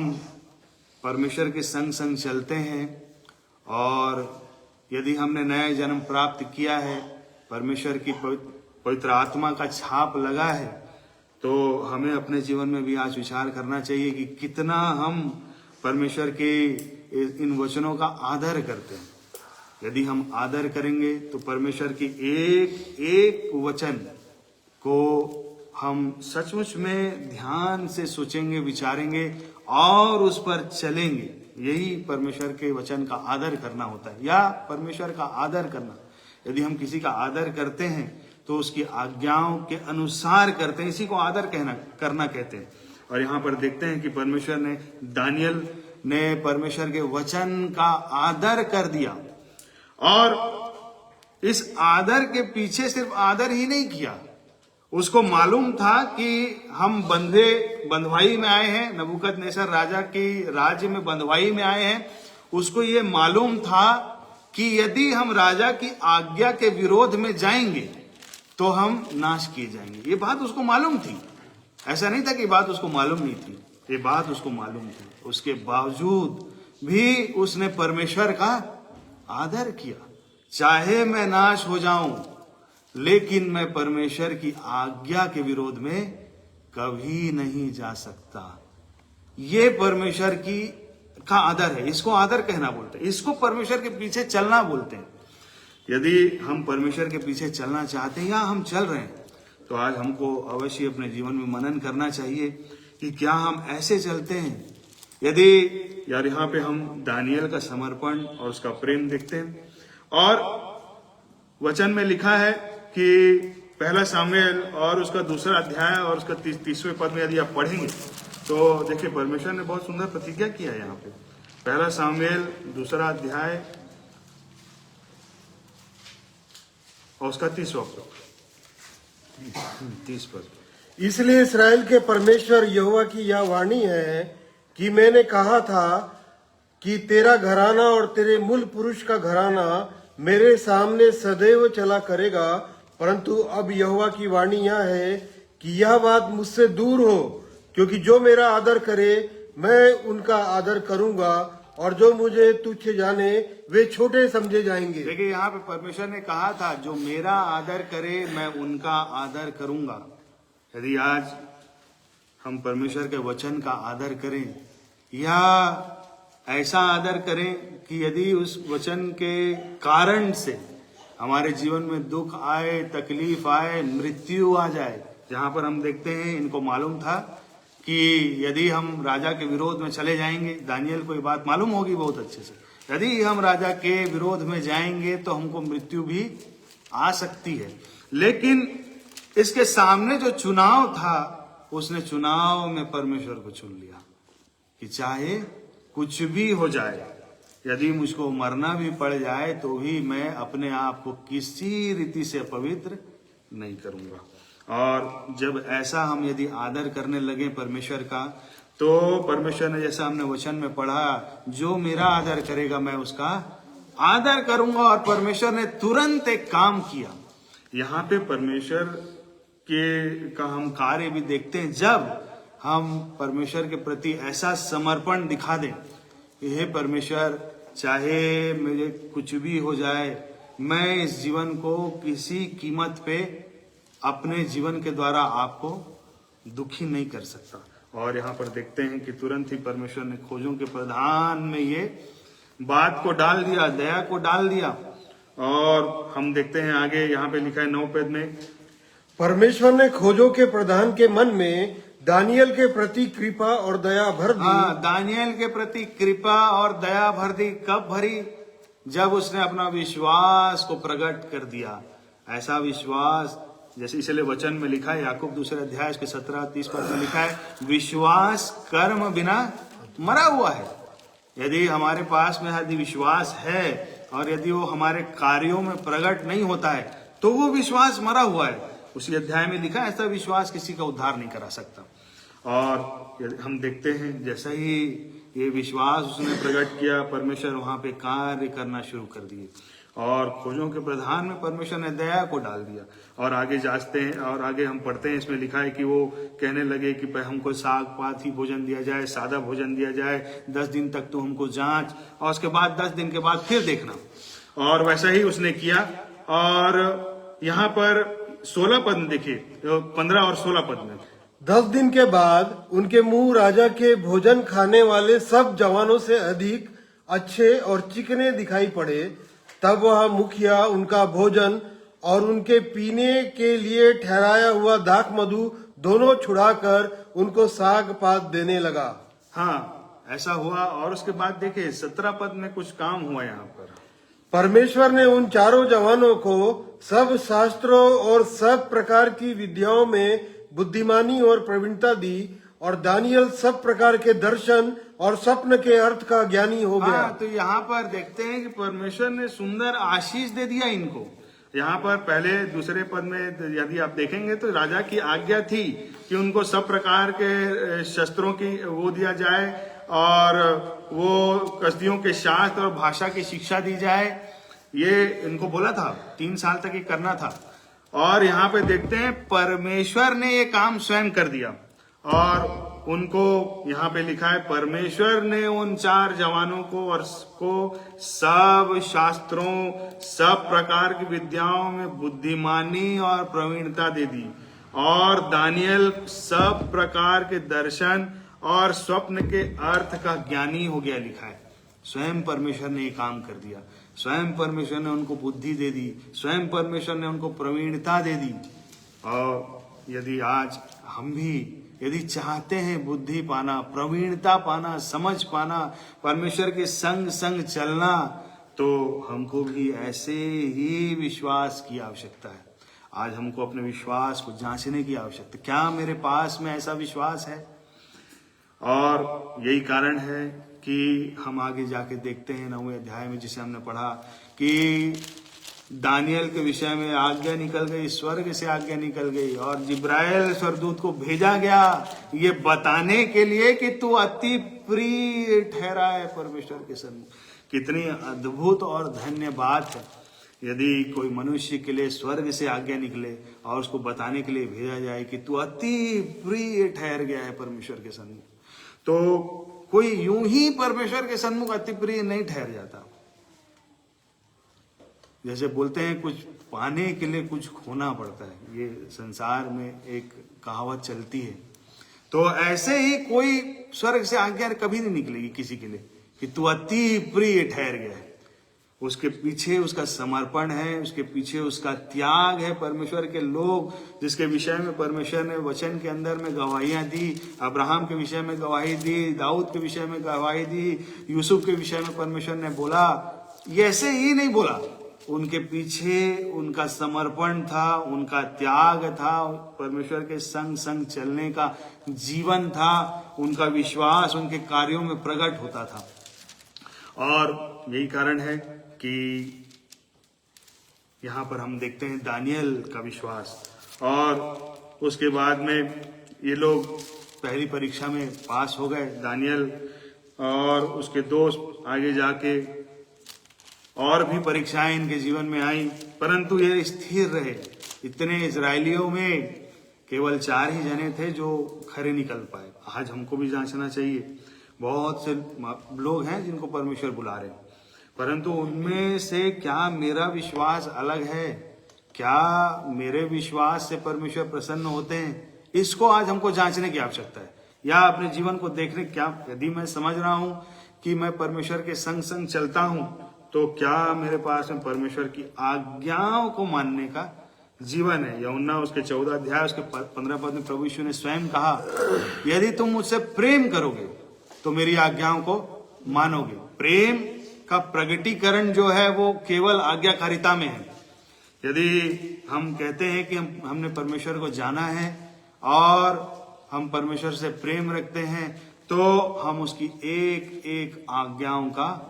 परमेश्वर के संग संग चलते हैं और यदि हमने नया जन्म प्राप्त किया है, परमेश्वर की पवित्र आत्मा का छाप लगा है, तो हमें अपने जीवन में भी आज विचार करना चाहिए कि कितना हम परमेश्वर के इन वचनों का आदर करते हैं। यदि हम आदर करेंगे तो परमेश्वर की एक एक वचन को हम सचमुच में ध्यान से सोचेंगे, विचारेंगे और उस पर चलेंगे। यही परमेश्वर के वचन का आदर करना होता है, या परमेश्वर का आदर करना। यदि हम किसी का आदर करते हैं तो उसकी आज्ञाओं के अनुसार करते हैं, इसी को आदर करना कहते हैं। और यहाँ पर देखते हैं कि परमेश्वर ने, दानियल ने परमेश्वर के वचन का आदर कर दिया, और इस आदर के पीछे सिर्फ आदर ही नहीं किया, उसको मालूम था कि हम बंधुआई में आए हैं, नबूकदनेस्सर राजा की राज्य में बंधुआई में आए हैं। उसको ये मालूम था कि यदि हम राजा की आज्ञा के विरोध में जाएंगे तो हम नाश किए जाएंगे। ये बात उसको मालूम थी, ऐसा नहीं था कि बात उसको मालूम नहीं थी, ये बात उसको मालूम थी। उसके बावजूद भी उसने परमेश्वर का आदर किया। चाहे मैं नाश हो जाऊं, लेकिन मैं परमेश्वर की आज्ञा के विरोध में कभी नहीं जा सकता। ये परमेश्वर का आदर है, इसको आदर कहना बोलते हैं, इसको परमेश्वर के पीछे चलना बोलते हैं। यदि हम परमेश्वर के पीछे चलना चाहते हैं या हम चल रहे हैं, तो आज हमको अवश्य अपने जीवन में मनन करना चाहिए कि क्या हम ऐसे चलते हैं। यदि यार यहाँ पे हम दानियल का समर्पण और उसका प्रेम देखते हैं, और वचन में लिखा है कि 1 सामुएल और उसका 2 अध्याय और उसका 30वें पद में यदि आप पढ़ेंगे तो देखिए परमेश्वर ने बहुत सुंदर प्रतिज्ञा किया है यहाँ पे। 1 सामुएल 2 अध्याय और उसका 30वां पद, 30 पद। इसलिए इस्राएल के परमेश्वर यहोवा की यह वाणी है कि मैंने कहा था कि तेरा घराना और तेरे मूल पुरुष का घराना मेरे सामने सदैव चला करेगा, परंतु अब यहोवा की वाणी यह है कि यह बात मुझसे दूर हो, क्योंकि जो मेरा आदर करे मैं उनका आदर करूंगा, और जो मुझे तुच्छ जाने वे छोटे समझे जाएंगे। देखिए यहाँ पे परमेश्वर ने कहा था जो मेरा आदर करे मैं उनका आदर करूंगा। यदि आज हम परमेश्वर के वचन का आदर करें, या ऐसा आदर करें कि यदि उस वचन के कारण से हमारे जीवन में दुख आए, तकलीफ आए, मृत्यु आ जाए, जहां पर हम देखते हैं इनको मालूम था कि यदि हम राजा के विरोध में चले जाएंगे, दानियल को ये बात मालूम होगी बहुत अच्छे से, यदि हम राजा के विरोध में जाएंगे तो हमको मृत्यु भी आ सकती है। लेकिन इसके सामने जो चुनाव था, उसने चुनाव में परमेश्वर को चुन लिया कि चाहे कुछ भी हो जाए, यदि मुझको मरना भी पड़ जाए तो भी मैं अपने आप को किसी रीति से पवित्र नहीं करूंगा। और जब ऐसा हम यदि आदर करने लगे परमेश्वर का, तो परमेश्वर ने, जैसा हमने वचन में पढ़ा, जो मेरा आदर करेगा मैं उसका आदर करूंगा। और परमेश्वर ने तुरंत एक काम किया। यहाँ पे परमेश्वर का हम कार्य भी देखते हैं, जब हम परमेश्वर के प्रति ऐसा समर्पण दिखा दें, हे परमेश्वर, चाहे मुझे कुछ भी हो जाए, मैं इस जीवन को किसी कीमत पे अपने जीवन के द्वारा आपको दुखी नहीं कर सकता। और यहाँ पर देखते हैं कि तुरंत ही परमेश्वर ने खोजों के प्रधान में ये बात को डाल दिया, दया को डाल दिया। और हम देखते हैं आगे, यहाँ पे लिखा है 9 पद में, परमेश्वर ने खोजों के प्रधान के मन में दानियल के प्रति कृपा और दया भर दी। दानियल के प्रति कृपा और दया भर दी। कब भरी? जब उसने अपना विश्वास को प्रकट कर दिया। ऐसा विश्वास, जैसे इसलिए वचन में लिखा है, याकूब 2 अध्याय के 17-30 पद में लिखा है, विश्वास कर्म बिना मरा हुआ है। यदि हमारे पास में यदि विश्वास है और यदि वो हमारे कार्यों में प्रकट नहीं होता है, तो वो विश्वास मरा हुआ है। उसी अध्याय में लिखा है, ऐसा विश्वास किसी का उद्धार नहीं करा सकता। और हम देखते हैं जैसा ही ये विश्वास उसने प्रकट किया, परमेश्वर वहां पे कार्य करना शुरू कर दिए। और खोजों के प्रधान में परमेश्वर ने दया को डाल दिया। और आगे जाते हैं और आगे हम पढ़ते हैं, इसमें लिखा है कि वो कहने लगे कि हमको साग पात ही भोजन दिया जाए, सादा भोजन दिया जाए, 10 दिन तक तो हमको जांच, और उसके बाद 10 दिन के बाद फिर देखना। और वैसा ही उसने किया। और यहाँ पर 16 पद में देखिए, 15 और 16 पद में, 10 दिन के बाद उनके मुंह राजा के भोजन खाने वाले सब जवानों से अधिक अच्छे और चिकने दिखाई पड़े। तब वह मुखिया उनका भोजन और उनके पीने के लिए ठहराया हुआ दाख मधु दोनों छुड़ाकर उनको साग पात देने लगा। हाँ, ऐसा हुआ। और उसके बाद देखिए 17 पद में कुछ काम हुआ। यहाँ पर परमेश्वर ने उन चारों जवानों को सब शास्त्रों और सब प्रकार की विद्याओं में बुद्धिमानी और प्रवीणता दी। और दानियल सब प्रकार के दर्शन और स्वप्न के अर्थ का ज्ञानी हो गया। तो यहाँ पर देखते हैं कि परमेश्वर ने सुंदर आशीष दे दिया इनको। यहाँ पर पहले 2 पद में यदि आप देखेंगे तो राजा की आज्ञा थी कि उनको सब प्रकार के शस्त्रों की वो दिया जाए, और वो कसदियों के शास्त्र और भाषा की शिक्षा दी जाए। ये इनको बोला था, 3 साल तक ये करना था। और यहाँ पे देखते हैं परमेश्वर ने ये काम स्वयं कर दिया। और उनको यहाँ पे लिखा है, परमेश्वर ने उन 4 जवानों को और सब शास्त्रों, सब प्रकार की विद्याओं में बुद्धिमानी और प्रवीणता दे दी। और दानियल सब प्रकार के दर्शन और स्वप्न के अर्थ का ज्ञानी हो गया, लिखा है। स्वयं परमेश्वर ने ये काम कर दिया। स्वयं परमेश्वर ने उनको बुद्धि दे दी। स्वयं परमेश्वर ने उनको प्रवीणता दे दी। और यदि आज हम भी यदि चाहते हैं बुद्धि पाना, प्रवीणता पाना, समझ पाना, परमेश्वर के संग संग चलना, तो हमको भी ऐसे ही विश्वास की आवश्यकता है। आज हमको अपने विश्वास को जांचने की आवश्यकता है। क्या मेरे पास में ऐसा विश्वास है? और यही कारण है कि हम आगे जाके देखते हैं 9वें अध्याय में, जिसे हमने पढ़ा, कि दानियल के विषय में आज्ञा निकल गई, स्वर्ग से आज्ञा निकल गई, और जिब्राइल स्वर्गदूत को भेजा गया ये बताने के लिए कि तू अति प्रिय ठहरा है परमेश्वर के सम्मुख। कितनी अद्भुत और धन्य बात है यदि कोई मनुष्य के लिए स्वर्ग से आज्ञा निकले और उसको बताने के लिए भेजा जाए कि तू अति प्रिय ठहर गया है परमेश्वर के सम्मुख। तो कोई यूं ही परमेश्वर के सम्मुख अति प्रिय नहीं ठहर जाता। जैसे बोलते हैं, कुछ पाने के लिए कुछ खोना पड़ता है, ये संसार में एक कहावत चलती है। तो ऐसे ही कोई स्वर्ग से आज्ञा कभी नहीं निकलेगी किसी के लिए कि तू अति प्रिय ठहर गया है। उसके पीछे उसका समर्पण है, उसके पीछे उसका त्याग है। परमेश्वर के लोग जिसके विषय में परमेश्वर ने वचन के अंदर में गवाहियां दी, अब्राहम के विषय में गवाही दी, दाऊद के विषय में गवाही दी, यूसुफ के विषय में परमेश्वर ने बोला, ये ऐसे ही नहीं बोला। उनके पीछे उनका समर्पण था, उनका त्याग था, परमेश्वर के संग संग चलने का जीवन था, उनका विश्वास उनके कार्यों में प्रकट होता था। और यही कारण है कि यहाँ पर हम देखते हैं दानियल का विश्वास। और उसके बाद में ये लोग पहली परीक्षा में पास हो गए, दानियल और उसके दोस्त आगे जाके, और भी परीक्षाएं इनके जीवन में आई, परंतु ये स्थिर रहे। इतने इजरायलियों में केवल 4 ही जने थे जो खरे निकल पाए। आज हमको भी जांचना चाहिए। बहुत से लोग हैं जिनको परमेश्वर बुला रहे हैं, परंतु उनमें से क्या मेरा विश्वास अलग है? क्या मेरे विश्वास से परमेश्वर प्रसन्न होते हैं? इसको आज हमको जांचने की आवश्यकता है, या अपने जीवन को देखने, क्या यदि मैं समझ रहा हूं कि मैं परमेश्वर के संग संग चलता हूं, तो क्या मेरे पास में परमेश्वर की आज्ञाओं को मानने का जीवन है? यूहन्ना उसके 14 अध्याय उसके 15 पद में प्रभु यीशु ने स्वयं कहा, यदि तुम मुझसे प्रेम करोगे तो मेरी आज्ञाओं को मानोगे। प्रेम का प्रगटीकरण जो है वो केवल आज्ञाकारिता में है। यदि हम कहते हैं कि हमने परमेश्वर को जाना है और हम परमेश्वर से प्रेम रखते हैं, तो हम उसकी एक एक आज्ञाओं का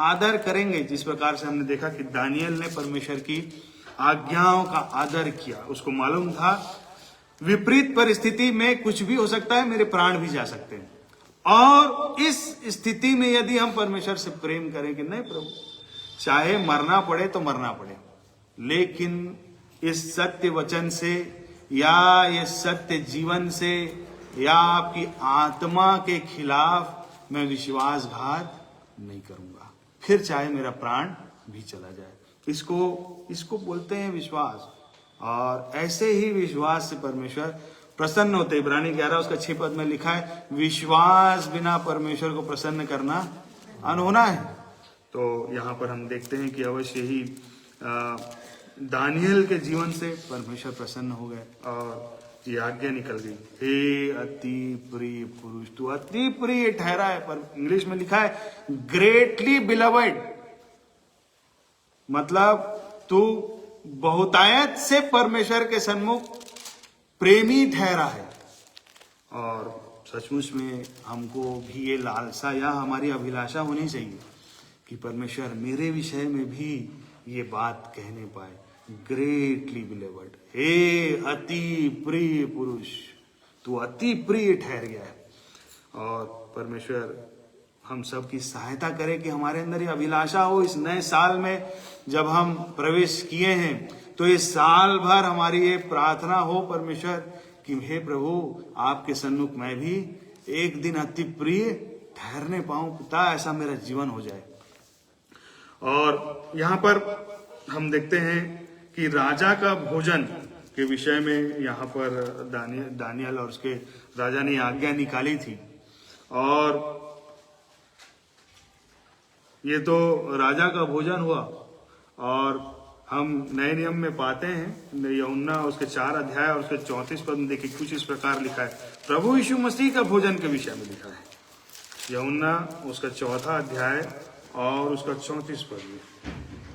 आदर करेंगे। जिस प्रकार से हमने देखा कि दानियल ने परमेश्वर की आज्ञाओं का आदर किया। उसको मालूम था विपरीत परिस्थिति में कुछ भी हो सकता है, मेरे प्राण भी जा सकते हैं, और इस स्थिति में यदि हम परमेश्वर से प्रेम करें कि नहीं प्रभु, चाहे मरना पड़े तो मरना पड़े, लेकिन इस सत्य वचन से या ये सत्य जीवन से या आपकी आत्मा के खिलाफ मैं विश्वासघात नहीं करूंगा, फिर चाहे मेरा प्राण भी चला जाए। इसको बोलते हैं विश्वास, और ऐसे ही विश्वास से परमेश्वर प्रसन्न होते। इब्रानी 11 उसका 6 पद में लिखा है, विश्वास बिना परमेश्वर को प्रसन्न करना अनहोना है। तो यहाँ पर हम देखते हैं कि अवश्य ही दानियल के जीवन से परमेश्वर प्रसन्न हो गए और ये आज्ञा निकल गई, हे अति प्रिय पुरुष, तू अति प्रिय ठहरा है। पर इंग्लिश में लिखा है ग्रेटली बिलवड, मतलब तू बहुतायत से परमेश्वर के सन्मुख प्रेमी ठहरा है। और सचमुच में हमको भी ये लालसा या हमारी अभिलाषा होनी चाहिए कि परमेश्वर मेरे विषय में भी ये बात कहने पाए, ग्रेटली बिलीवर्ड, हे अति प्रिय पुरुष, तू अति प्रिय ठहर गया है। और परमेश्वर हम सब की सहायता करे कि हमारे अंदर ये अभिलाषा हो। इस नए साल में जब हम प्रवेश किए हैं, तो इस साल भर हमारी ये प्रार्थना हो परमेश्वर कि हे प्रभु, आपके सन्मुख मैं भी एक दिन अति प्रिय ठहरने पाऊं, पिता ऐसा मेरा जीवन हो जाए। और यहाँ पर हम देखते हैं कि राजा का भोजन के विषय में यहाँ पर दानियल और उसके राजा ने आज्ञा निकाली थी, और ये तो राजा का भोजन हुआ। और हम नए नियम में पाते हैं, यूहन्ना उसके 4 अध्याय और उसके 34 पद में देखिए कुछ इस प्रकार लिखा है। प्रभु यीशु मसीह का भोजन के विषय में लिखा है, यूहन्ना उसका 4 अध्याय और उसका 34 पद में।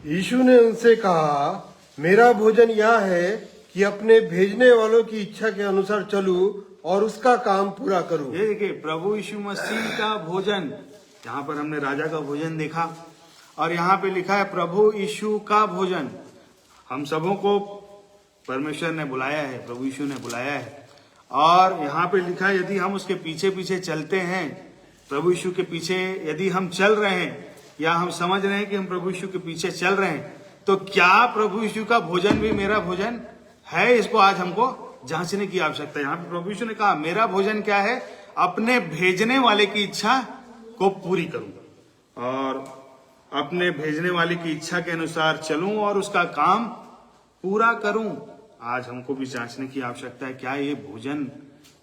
यीशु ने उनसे कहा, मेरा भोजन यह है कि अपने भेजने वालों की इच्छा के अनुसार चलूं और उसका काम पूरा करूं। ये देखिए प्रभु यीशु मसीह का भोजन, यहाँ पर हमने राजा का भोजन देखा, और यहाँ पे लिखा है प्रभु यीशु का भोजन। हम सबों को परमेश्वर ने बुलाया है, प्रभु यीशु ने बुलाया है, और यहाँ पे लिखा है यदि हम उसके पीछे पीछे चलते हैं, प्रभु यीशु के पीछे यदि हम चल रहे हैं, या हम समझ रहे हैं कि हम प्रभु यीशु के पीछे चल रहे हैं, तो क्या प्रभु यीशु का भोजन भी मेरा भोजन है? इसको आज हमको जांचने की आवश्यकता है। यहाँ पे प्रभु यीशु ने कहा, मेरा भोजन क्या है? अपने भेजने वाले की इच्छा को पूरी करूं और अपने भेजने वाले की इच्छा के अनुसार चलूं और उसका काम पूरा करूं। आज हमको भी जांचने की आवश्यकता है, क्या ये भोजन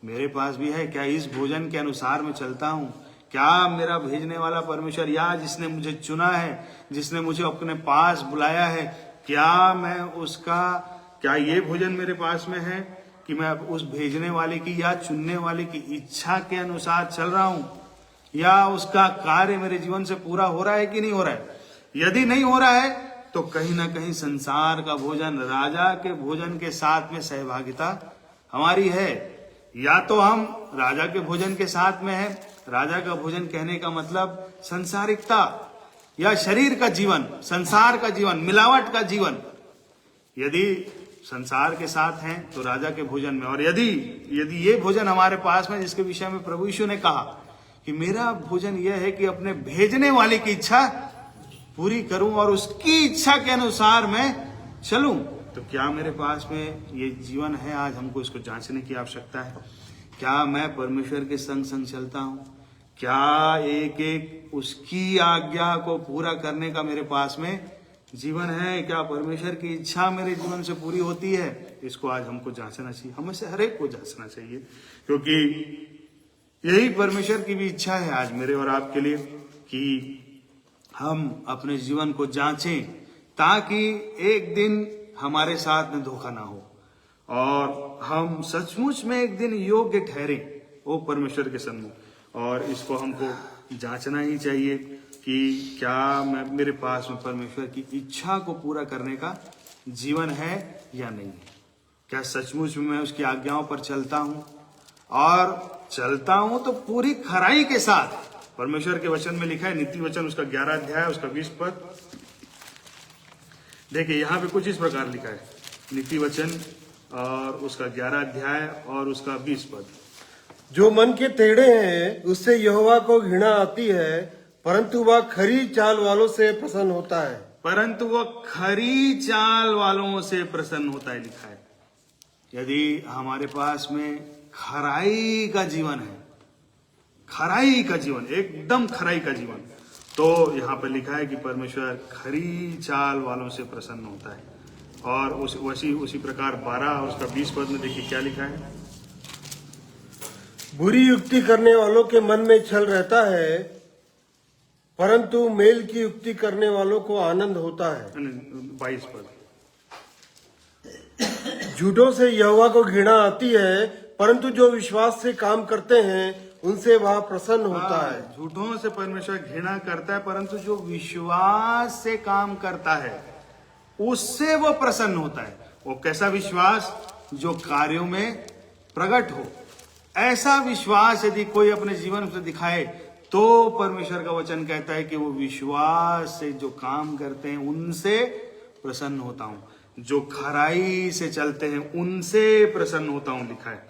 मेरे पास भी है? क्या इस भोजन के अनुसार मैं चलता हूं? क्या मेरा भेजने वाला परमेश्वर या जिसने मुझे चुना है, जिसने मुझे अपने पास बुलाया है, क्या ये भोजन मेरे पास में है कि मैं उस भेजने वाले की या चुनने वाले की इच्छा के अनुसार चल रहा हूं, या उसका कार्य मेरे जीवन से पूरा हो रहा है कि नहीं हो रहा है? यदि नहीं हो रहा है तो कहीं ना कहीं संसार का भोजन, राजा के भोजन के साथ में सहभागिता हमारी है। या तो हम राजा के भोजन के साथ में है, राजा का भोजन कहने का मतलब संसारिकता या शरीर का जीवन, संसार का जीवन, मिलावट का जीवन। यदि संसार के साथ हैं तो राजा के भोजन में, और यदि ये भोजन हमारे पास में, जिसके विषय में प्रभु यीशु ने कहा कि मेरा भोजन यह है कि अपने भेजने वाले की इच्छा पूरी करूं और उसकी इच्छा के अनुसार मैं चलूं, तो क्या मेरे पास में ये जीवन है? आज हमको इसको जांचने की आवश्यकता है। क्या मैं परमेश्वर के संग संग चलता हूं? क्या एक एक उसकी आज्ञा को पूरा करने का मेरे पास में जीवन है? क्या परमेश्वर की इच्छा मेरे जीवन से पूरी होती है? इसको आज हमको जांचना चाहिए, हमें से हर एक को जांचना चाहिए, क्योंकि यही परमेश्वर की भी इच्छा है आज मेरे और आपके लिए कि हम अपने जीवन को जांचें, ताकि एक दिन हमारे साथ में धोखा ना हो और हम सचमुच में एक दिन योग्य ठहरे वो परमेश्वर के सम्मुख। और इसको हमको जांचना ही चाहिए कि क्या मेरे पास में परमेश्वर की इच्छा को पूरा करने का जीवन है या नहीं है। क्या सचमुच में मैं उसकी आज्ञाओं पर चलता हूं, और चलता हूं तो पूरी खराई के साथ। परमेश्वर के वचन में लिखा है, नीति वचन उसका 11 अध्याय उसका 20 पद। देखिए यहाँ पे कुछ इस प्रकार लिखा है, नीति वचन और उसका 11 अध्याय और उसका 20 पद। जो मन के टेढ़े हैं उससे यहोवा को घृणा आती है, परंतु वह खरी चाल वालों से प्रसन्न होता है। परंतु वह खरी चाल वालों से प्रसन्न होता है, लिखा है। यदि हमारे पास में खराई का जीवन है, खराई का जीवन, एकदम खराई का जीवन, तो यहाँ पर लिखा है कि परमेश्वर खरी चाल वालों से प्रसन्न होता है। और उसी प्रकार 12 और उसका 20 पद में देखिए क्या लिखा है। बुरी युक्ति करने वालों के मन में छल रहता है, परंतु मेल की युक्ति करने वालों को आनंद होता है। 22 पद। झूठों से यहोवा को घृणा आती है, परंतु जो विश्वास से काम करते हैं उनसे वह प्रसन्न होता है। झूठों से परमेश्वर घृणा करता है, परंतु जो विश्वास से काम करता है उससे वो प्रसन्न होता है। वो कैसा विश्वास? जो कार्यों में प्रकट हो। ऐसा विश्वास यदि कोई अपने जीवन से दिखाए तो परमेश्वर का वचन कहता है कि वो विश्वास से जो काम करते हैं उनसे प्रसन्न होता हूं। जो खराई से चलते हैं उनसे प्रसन्न होता हूं, लिखा है।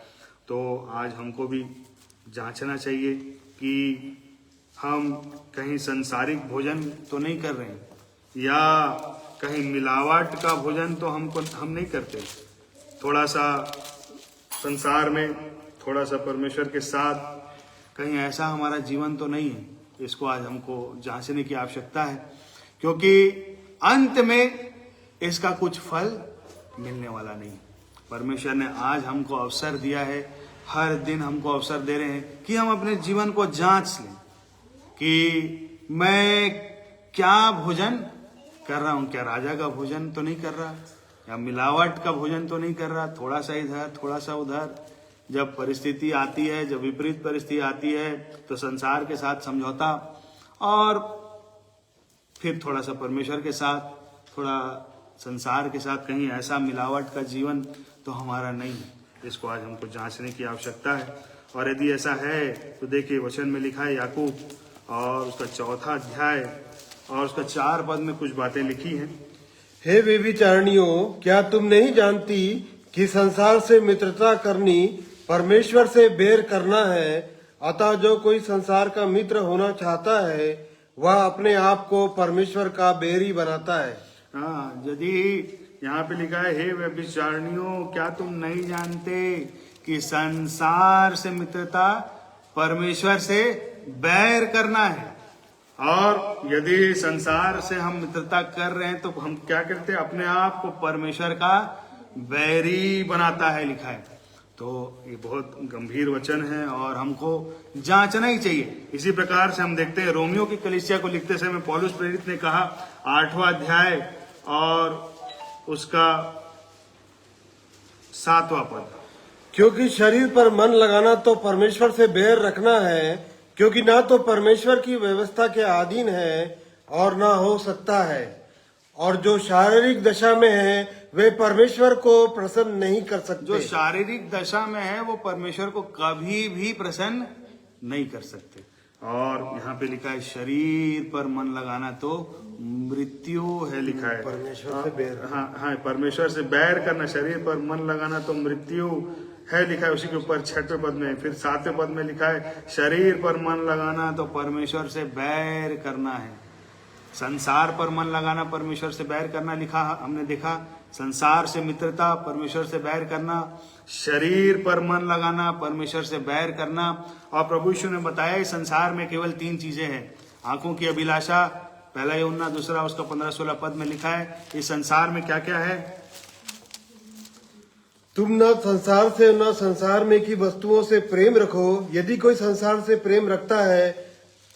तो आज हमको भी जांचना चाहिए कि हम कहीं संसारिक भोजन तो नहीं कर रहे हैं, या कहीं मिलावट का भोजन तो हम नहीं करते। थोड़ा सा संसार में, थोड़ा सा परमेश्वर के साथ, कहीं ऐसा हमारा जीवन तो नहीं है। इसको आज हमको जांचने की आवश्यकता है, क्योंकि अंत में इसका कुछ फल मिलने वाला नहीं। परमेश्वर ने आज हमको अवसर दिया है, हर दिन हमको अवसर दे रहे हैं कि हम अपने जीवन को जांच लें कि मैं क्या भोजन कर रहा हूं। क्या राजा का भोजन तो नहीं कर रहा, या मिलावट का भोजन तो नहीं कर रहा, थोड़ा सा इधर थोड़ा सा उधर। जब परिस्थिति आती है, जब विपरीत परिस्थिति आती है, तो संसार के साथ समझौता, और फिर थोड़ा सा परमेश्वर के साथ, थोड़ा संसार के साथ, कहीं ऐसा मिलावट का जीवन तो हमारा नहीं है। इसको आज हमको जांचने की आवश्यकता है। और यदि ऐसा है तो देखिए वचन में लिखा है, याकूब और उसका 4 अध्याय और उसका 4 पद में कुछ बातें लिखी हैं। हे व्यभिचारिणियों, क्या तुम नहीं जानती कि संसार से मित्रता करनी परमेश्वर से बैर करना है? अतः जो कोई संसार का मित्र होना चाहता है वह अपने आप को परमेश्वर का बैरी बनाता है। हाँ, यदि यहाँ पे लिखा है, हे व्यभिचारिणियों, क्या तुम नहीं जानते कि संसार से मित्रता परमेश्वर से बैर करना है। और यदि संसार से हम मित्रता कर रहे हैं तो हम क्या करते हैं, अपने आप को परमेश्वर का बैरी बनाता है, लिखा है। तो ये बहुत गंभीर वचन है और हमको जांचना ही चाहिए। इसी प्रकार से हम देखते हैं रोमियो की कलीसिया को लिखते समय पौलुस प्रेरित ने कहा, 8वां अध्याय और उसका 7वां पद, क्योंकि शरीर पर मन लगाना तो परमेश्वर से बैर रखना है, क्योंकि ना तो परमेश्वर की व्यवस्था के अधीन है और ना हो सकता है। और जो शारीरिक दशा में है वे परमेश्वर को प्रसन्न नहीं कर सकते। जो शारीरिक दशा में है वो परमेश्वर को कभी भी प्रसन्न नहीं कर सकते। और यहाँ पे लिखा है, शरीर पर मन लगाना तो मृत्यु है, लिखा है। परमेश्वर से बैर। हाँ, परमेश्वर से बैर करना, शरीर पर मन लगाना तो मृत्यु है, लिखा है। उसी के ऊपर 6वें पद में, फिर 7वें पद में लिखा है, शरीर पर मन लगाना तो परमेश्वर से बैर करना है। संसार पर मन लगाना परमेश्वर से बैर करना लिखा हमने देखा। संसार से मित्रता परमेश्वर से बैर करना, शरीर पर मन लगाना परमेश्वर से बैर करना। और प्रभु यीशु ने बताया इस संसार में केवल 3 चीजें हैं। आंखों की अभिलाषा, पहला यूहन्ना 2 उसका 15-16 पद में लिखा है। इस संसार में क्या क्या है? तुम न संसार से न संसार में की वस्तुओं से प्रेम रखो। यदि कोई संसार से प्रेम रखता है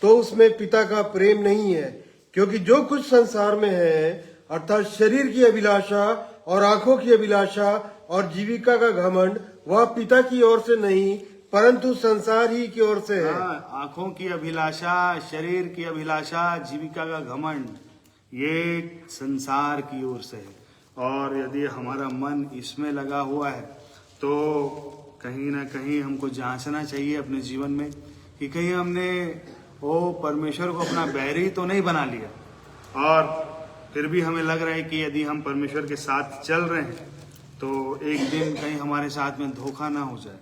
तो उसमें पिता का प्रेम नहीं है, क्योंकि जो कुछ संसार में है अर्थात शरीर की अभिलाषा और आंखों की अभिलाषा और जीविका का घमंड, वह पिता की ओर से नहीं परंतु संसार ही की ओर से है। आंखों की अभिलाषा, शरीर की अभिलाषा, जीविका का घमंड, ये संसार की ओर से है। और यदि हमारा मन इसमें लगा हुआ है तो कहीं ना कहीं हमको जांचना चाहिए अपने जीवन में कि कहीं हमने परमेश्वर को अपना बैरी तो नहीं बना लिया। और फिर भी हमें लग रहा है कि यदि हम परमेश्वर के साथ चल रहे हैं तो एक दिन कहीं हमारे साथ में धोखा ना हो जाए।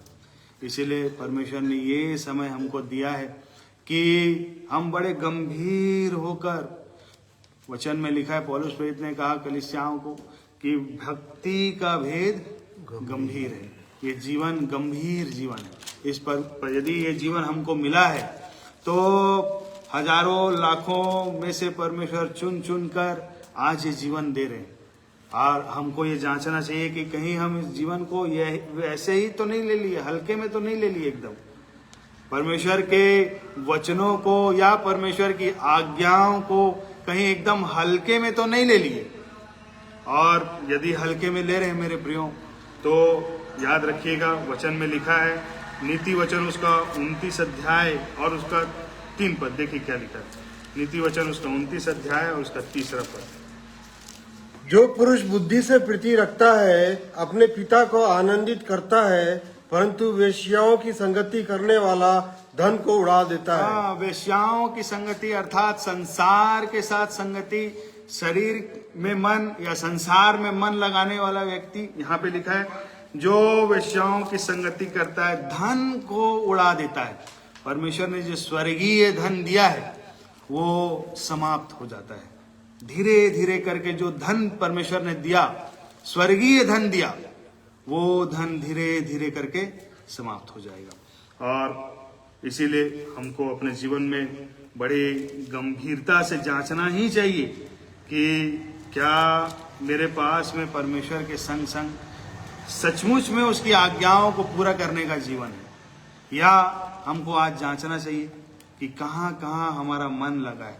इसीलिए परमेश्वर ने ये समय हमको दिया है कि हम बड़े गंभीर होकर, वचन में लिखा है, पौलुस प्रेरित ने कहा कलीसियाओं को कि भक्ति का भेद गंभीर है। ये जीवन गंभीर जीवन है। इस पर यदि ये जीवन हमको मिला है तो हजारों लाखों में से परमेश्वर चुन चुन कर आज ये जीवन दे रहे हैं। और हमको ये जांचना चाहिए कि कहीं हम इस जीवन को ये ऐसे ही तो नहीं ले लिए, हल्के में तो नहीं ले लिए एकदम। परमेश्वर के वचनों को या परमेश्वर की आज्ञाओं को कहीं एकदम हल्के में तो नहीं ले लिए। और यदि हल्के में ले रहे हैं मेरे प्रियो तो याद रखिएगा, वचन में लिखा है, नीति वचन उसका 29 अध्याय और उसका 3 पद, देखिए क्या लिखा है। नीति वचन उसका 29 अध्याय और उसका 3 पद। जो पुरुष बुद्धि से प्रीति रखता है अपने पिता को आनंदित करता है, परंतु वेश्याओं की संगति करने वाला धन को उड़ा देता है। वेश्याओं की संगति अर्थात संसार के साथ संगति, शरीर में मन या संसार में मन लगाने वाला व्यक्ति, यहाँ पे लिखा है जो वेश्याओं की संगति करता है धन को उड़ा देता है। परमेश्वर ने जो स्वर्गीय धन दिया है वो समाप्त हो जाता है। धीरे धीरे करके जो धन परमेश्वर ने दिया, स्वर्गीय धन दिया, वो धन धीरे धीरे करके समाप्त हो जाएगा। और इसीलिए हमको अपने जीवन में बड़ी गंभीरता से जांचना ही चाहिए कि क्या मेरे पास में परमेश्वर के संग संग सचमुच में उसकी आज्ञाओं को पूरा करने का जीवन है। या हमको आज जांचना चाहिए कि कहाँ कहाँ हमारा मन लगा है,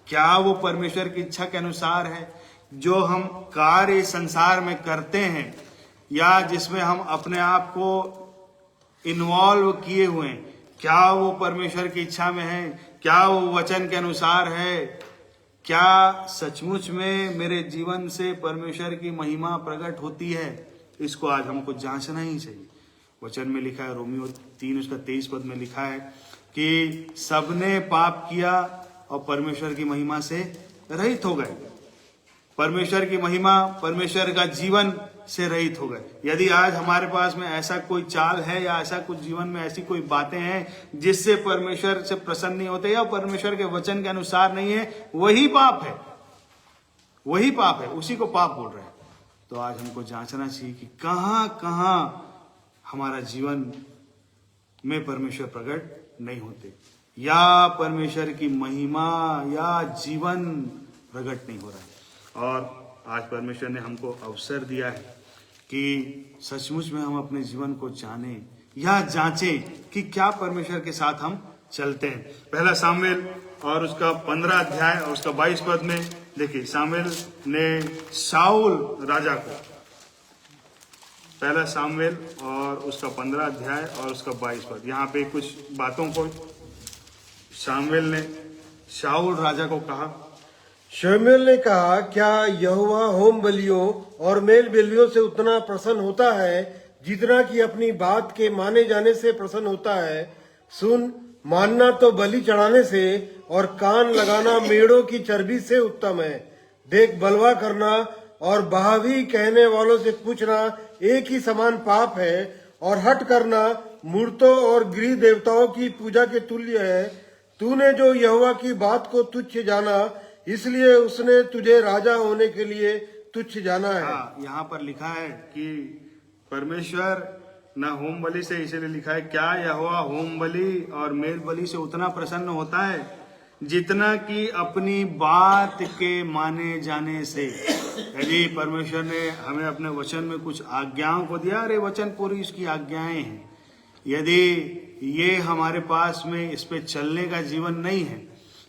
क्या वो परमेश्वर की इच्छा के अनुसार है। जो हम कार्य संसार में करते हैं या जिसमें हम अपने आप को इन्वॉल्व किए हुए हैं, क्या वो परमेश्वर की इच्छा में है, क्या वो वचन के अनुसार है, क्या सचमुच में मेरे जीवन से परमेश्वर की महिमा प्रकट होती है। इसको आज हमको जांचना ही चाहिए। वचन में लिखा है, रोमियो 3 उसका 23 पद में लिखा है कि सबने पाप किया और परमेश्वर की महिमा से रहित हो गए। परमेश्वर की महिमा, परमेश्वर का जीवन से रहित हो गए। यदि आज हमारे पास में ऐसा कोई चाल है या ऐसा कुछ जीवन में ऐसी कोई बातें हैं जिससे परमेश्वर से प्रसन्न नहीं होते या परमेश्वर के वचन के अनुसार नहीं है, वही पाप है, वही पाप है, उसी को पाप बोल रहे हैं। तो आज हमको जांचना चाहिए कि कहां कहां हमारा जीवन में परमेश्वर प्रकट नहीं होते या परमेश्वर की महिमा या जीवन प्रकट नहीं हो रहा है। और आज परमेश्वर ने हमको अवसर दिया है कि सचमुच में हम अपने जीवन को जाने या जांचें कि क्या परमेश्वर के साथ हम चलते हैं। पहला सामुएल और उसका 15 अध्याय और उसका 22 पद में देखिए, सामुएल ने शाऊल राजा को, पहला सामुएल और उसका 15 अध्याय और उसका 22 पद, यहाँ पे कुछ बातों को शामुएल ने शाऊल राजा को कहा। शमूएल ने कहा, क्या यहोवा होम बलियों और मेल बलियों से उतना प्रसन्न होता है जितना कि अपनी बात के माने जाने से प्रसन्न होता है? सुन, मानना तो बलि चढ़ाने से और कान लगाना मेढ़ों की चर्बी से उत्तम है। देख, बलवा करना और बहावी कहने वालों से पूछना एक ही समान पाप है, और हट करना मूर्तों और गृह देवताओं की पूजा के तुल्य है। तूने जो यहोवा की बात को तुच्छ जाना, इसलिए उसने तुझे राजा होने के लिए तुच्छ जाना है। हाँ, यहाँ पर लिखा है कि परमेश्वर न होम बलि से, इसीलिए लिखा है क्या यहोवा होम बलि और मेल बलि से उतना प्रसन्न होता है जितना कि अपनी बात के माने जाने से। यदि परमेश्वर ने हमें अपने वचन में कुछ आज्ञाओं को दिया, अरे वचन पूरी इसकी आज्ञाएं हैं, यदि ये हमारे पास में इस पे चलने का जीवन नहीं है,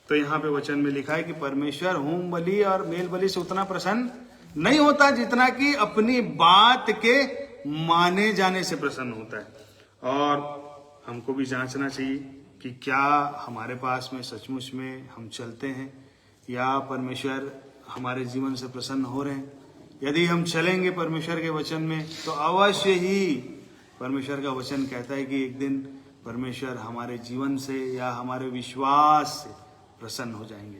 तो यहाँ पे वचन में लिखा है कि परमेश्वर होम बलि और मेल बलि से उतना प्रसन्न नहीं होता जितना कि अपनी बात के माने जाने से प्रसन्न होता है। और हमको भी जांचना चाहिए कि क्या हमारे पास में सचमुच में हम चलते हैं या परमेश्वर हमारे जीवन से प्रसन्न हो रहे हैं। यदि हम चलेंगे परमेश्वर के वचन में तो अवश्य ही परमेश्वर का वचन कहता है कि एक दिन परमेश्वर हमारे जीवन से या हमारे विश्वास से प्रसन्न हो जाएंगे।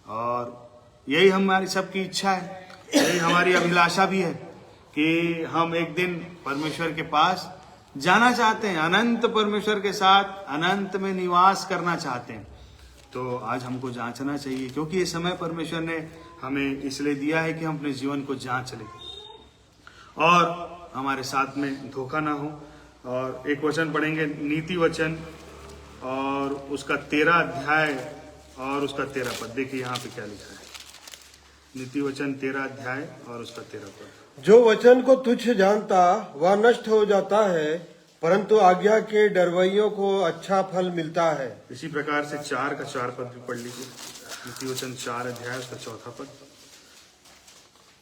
और यही हमारी सबकी इच्छा है, यही हमारी अभिलाषा भी है कि हम एक दिन परमेश्वर के पास जाना चाहते हैं, अनंत परमेश्वर के साथ अनंत में निवास करना चाहते हैं। तो आज हमको जांचना चाहिए, क्योंकि ये समय परमेश्वर ने हमें इसलिए दिया है कि हम अपने जीवन को जांच लें और हमारे साथ में धोखा ना हो। और एक वचन पढ़ेंगे, नीति वचन और उसका 13 अध्याय और उसका 13 पद। देखिए यहाँ पे क्या लिखा है, नीति वचन 13 अध्याय और उसका 13 पद। जो वचन को तुच्छ जानता वह नष्ट हो जाता है, परंतु आज्ञा के डरवैयों को अच्छा फल मिलता है। इसी प्रकार से 4 का 4 पद भी पढ़ लीजिए, नीति वचन 4 अध्याय उसका 4 पद।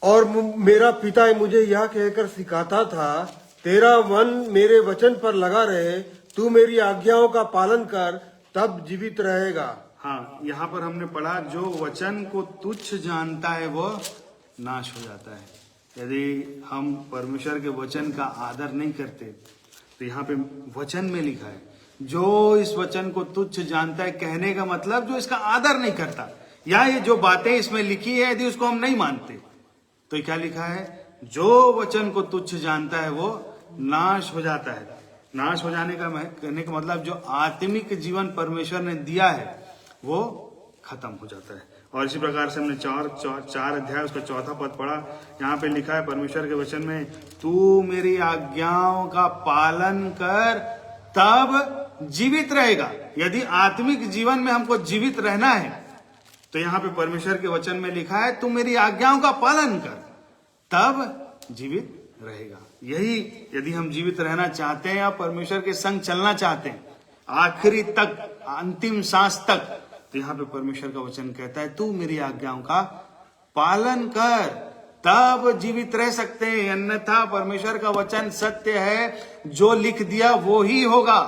और मेरा पिता मुझे यह कहकर सिखाता था, तेरा मन मेरे वचन पर लगा रहे, तू मेरी आज्ञाओं का पालन कर, तब जीवित रहेगा। हाँ, यहाँ पर हमने पढ़ा जो वचन को तुच्छ जानता है वो नाश हो जाता है। यदि हम परमेश्वर के वचन का आदर नहीं करते तो यहाँ पे वचन में लिखा है जो इस वचन को तुच्छ जानता है, कहने का मतलब जो इसका आदर नहीं करता, या ये जो बातें इसमें लिखी है यदि उसको हम नहीं मानते, तो क्या लिखा है, जो वचन को तुच्छ जानता है वो नाश हो जाता है। नाश हो जाने का कहने का मतलब जो आत्मिक जीवन परमेश्वर ने दिया है वो खत्म हो जाता है। और इसी प्रकार से हमने 4 अध्याय उसका 4 पद पढ़ा। यहाँ पे लिखा है परमेश्वर के वचन में, तू मेरी आज्ञाओं का पालन कर तब जीवित रहेगा। यदि आत्मिक जीवन में हमको जीवित रहना है तो यहाँ पे परमेश्वर के वचन में लिखा है तू मेरी आज्ञाओं का पालन कर तब जीवित रहेगा। यही यदि हम जीवित रहना चाहते हैं या परमेश्वर के संग चलना चाहते हैं आखिरी तक, अंतिम सांस तक, तो यहाँ पे परमेश्वर का वचन कहता है तू मेरी आज्ञाओं का पालन कर तब जीवित रह सकते हैं। अन्यथा परमेश्वर का वचन सत्य है, जो लिख दिया वो ही होगा।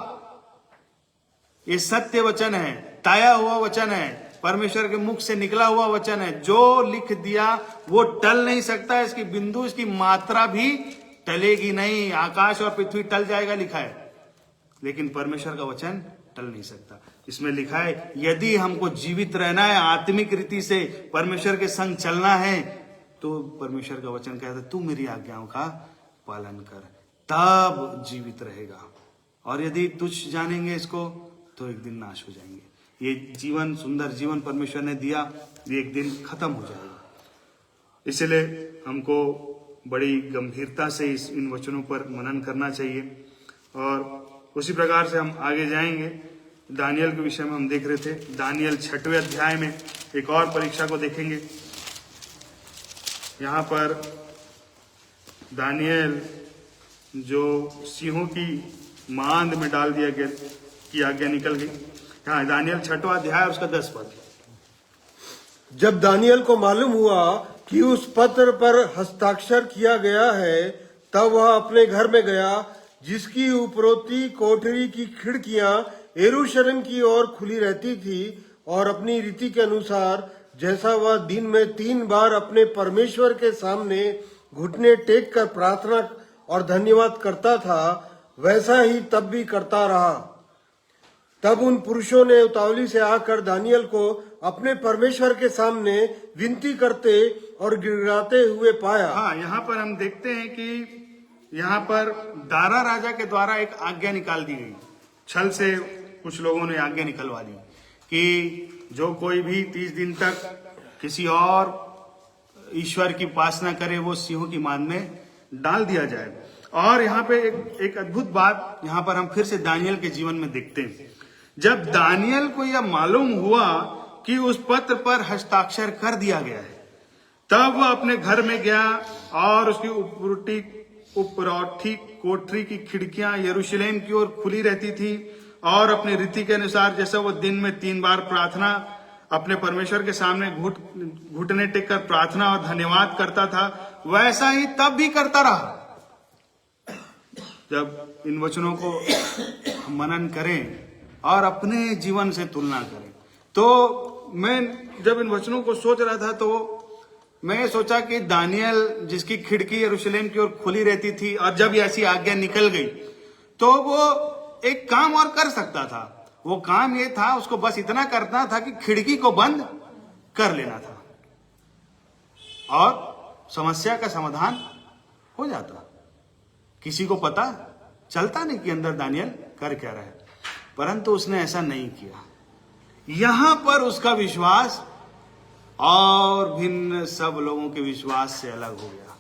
ये सत्य वचन है, ताया हुआ वचन है, परमेश्वर के मुख से निकला हुआ वचन है। जो लिख दिया वो टल नहीं सकता, इसकी बिंदु, इसकी मात्रा भी टलेगी नहीं। आकाश और पृथ्वी टल जाएगा लिखा है, लेकिन परमेश्वर का वचन टल नहीं सकता। इसमें लिखा है यदि हमको जीवित रहना है, आत्मिक रीति से परमेश्वर के संग चलना है, तो परमेश्वर का वचन कहता है तू मेरी आज्ञाओं का पालन कर तब जीवित रहेगा। और यदि तुच्छ जानेंगे इसको तो एक दिन नाश हो जाएंगे। ये जीवन, सुंदर जीवन परमेश्वर ने दिया, ये एक दिन खत्म हो जाएगा। इसलिए हमको बड़ी गंभीरता से इन वचनों पर मनन करना चाहिए। और उसी प्रकार से हम आगे जाएंगे। दानियल के विषय में हम देख रहे थे, दानियल 6वें अध्याय में एक और परीक्षा को देखेंगे। यहाँ पर दानियल जो सिंहों की मांद में डाल दिया गया की आज्ञा निकल गई। हाँ, दानियल 6वां अध्याय उसका 10 पद। जब दानियल को मालूम हुआ कि उस पत्र पर हस्ताक्षर किया गया है, तब वह अपने घर में गया, जिसकी उपरोक्ति कोठरी की खिड़कियां यरूशलेम की ओर खुली रहती थी, और अपनी रीति के अनुसार जैसा वह दिन में 3 बार अपने परमेश्वर के सामने घुटने टेक कर प्रार्थना और धन्यवाद करता था, वैसा ही तब भी करता रहा। तब उन पुरुषों ने उतावली से आकर दानियल को अपने परमेश्वर के सामने विनती करते और गिड़गिड़ाते हुए पाया। हाँ, यहाँ पर हम देखते हैं कि यहाँ पर दारा राजा के द्वारा एक आज्ञा निकाल दी गई। छल से कुछ लोगों ने आज्ञा निकलवा दी कि जो कोई भी 30 दिन तक किसी और ईश्वर की उपासना करे, वो सिंहों की मान में डाल दिया जाए। और यहाँ पे एक अद्भुत बात यहाँ पर हम फिर से दानियल के जीवन में देखते हैं। जब दानियल को यह मालूम हुआ कि उस पत्र पर हस्ताक्षर कर दिया गया है, तब वह अपने घर में गया और उसकी उपरौठी कोठरी की खिड़कियां यरूशलेम की ओर खुली रहती थी, और अपनी रीति के अनुसार जैसा वो दिन में 3 बार प्रार्थना अपने परमेश्वर के सामने घुटने टेक कर प्रार्थना और धन्यवाद करता था, वैसा ही तब भी करता रहा। जब इन वचनों को हम मनन करें और अपने जीवन से तुलना करें, तो मैं जब इन वचनों को सोच रहा था तो मैं सोचा कि दानियल जिसकी खिड़की यरूशलेम की ओर खुली रहती थी, और जब ऐसी आज्ञा निकल गई तो वो एक काम और कर सकता था। वो काम ये था, उसको बस इतना करना था कि खिड़की को बंद कर लेना था और समस्या का समाधान हो जाता। किसी को पता चलता नहीं कि अंदर दानियल कर क्या रहा है, परंतु उसने ऐसा नहीं किया। यहां पर उसका विश्वास और भिन्न सब लोगों के विश्वास से अलग हो गया।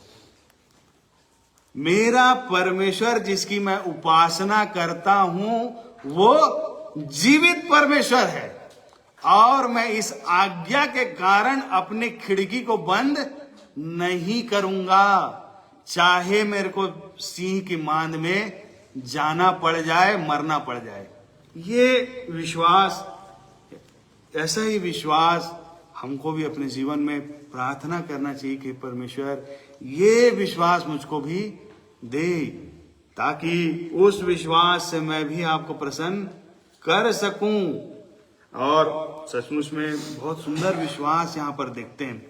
मेरा परमेश्वर जिसकी मैं उपासना करता हूं वो जीवित परमेश्वर है, और मैं इस आज्ञा के कारण अपनी खिड़की को बंद नहीं करूंगा, चाहे मेरे को सिंह की मांद में जाना पड़ जाए, मरना पड़ जाए। ये विश्वास, ऐसा ही विश्वास हमको भी अपने जीवन में प्रार्थना करना चाहिए कि परमेश्वर ये विश्वास मुझको भी दे, ताकि उस विश्वास से मैं भी आपको प्रसन्न कर सकूं। और सचमुच में बहुत सुंदर विश्वास यहाँ पर देखते हैं,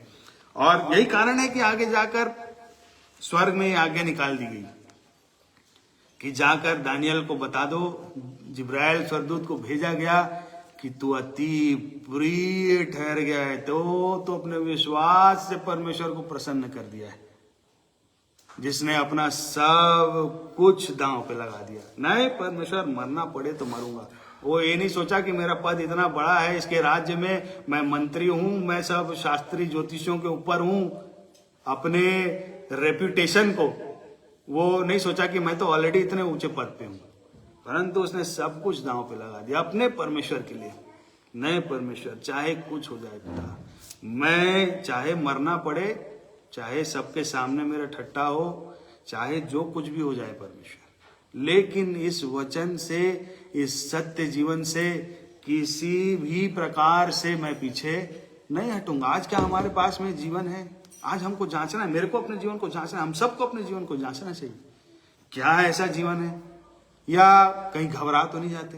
और यही कारण है कि आगे जाकर स्वर्ग में आज्ञा निकाल दी गई कि जाकर दानियल को बता दो, जिब्राइल स्वर्गदूत को भेजा गया कि तू अति प्रिय ठहर गया है, तो अपने विश्वास से परमेश्वर को प्रसन्न कर दिया है, जिसने अपना सब कुछ दांव पे लगा दिया। नहीं, परमेश्वर मरना पड़े तो मरूंगा। वो ये नहीं सोचा कि मेरा पद इतना बड़ा है, इसके राज्य में मैं मंत्री हूं, मैं सब शास्त्री ज्योतिषियों के ऊपर हूं, अपने रेपुटेशन को वो नहीं सोचा कि मैं तो ऑलरेडी इतने ऊंचे पद पे हूं, परंतु उसने सब कुछ दांव पे लगा दिया अपने परमेश्वर के लिए। नहीं परमेश्वर, चाहे कुछ हो जाए पिता, मैं चाहे मरना पड़े, चाहे सबके सामने मेरा ठट्टा हो, चाहे जो कुछ भी हो जाए परमेश्वर, लेकिन इस वचन से, इस सत्य जीवन से किसी भी प्रकार से मैं पीछे नहीं हटूंगा। आज क्या हमारे पास में जीवन है? आज हमको जांचना है, मेरे को अपने जीवन को जांचना है, हम सबको अपने जीवन को जांचना चाहिए। क्या ऐसा जीवन है, या कहीं घबरा तो नहीं जाते?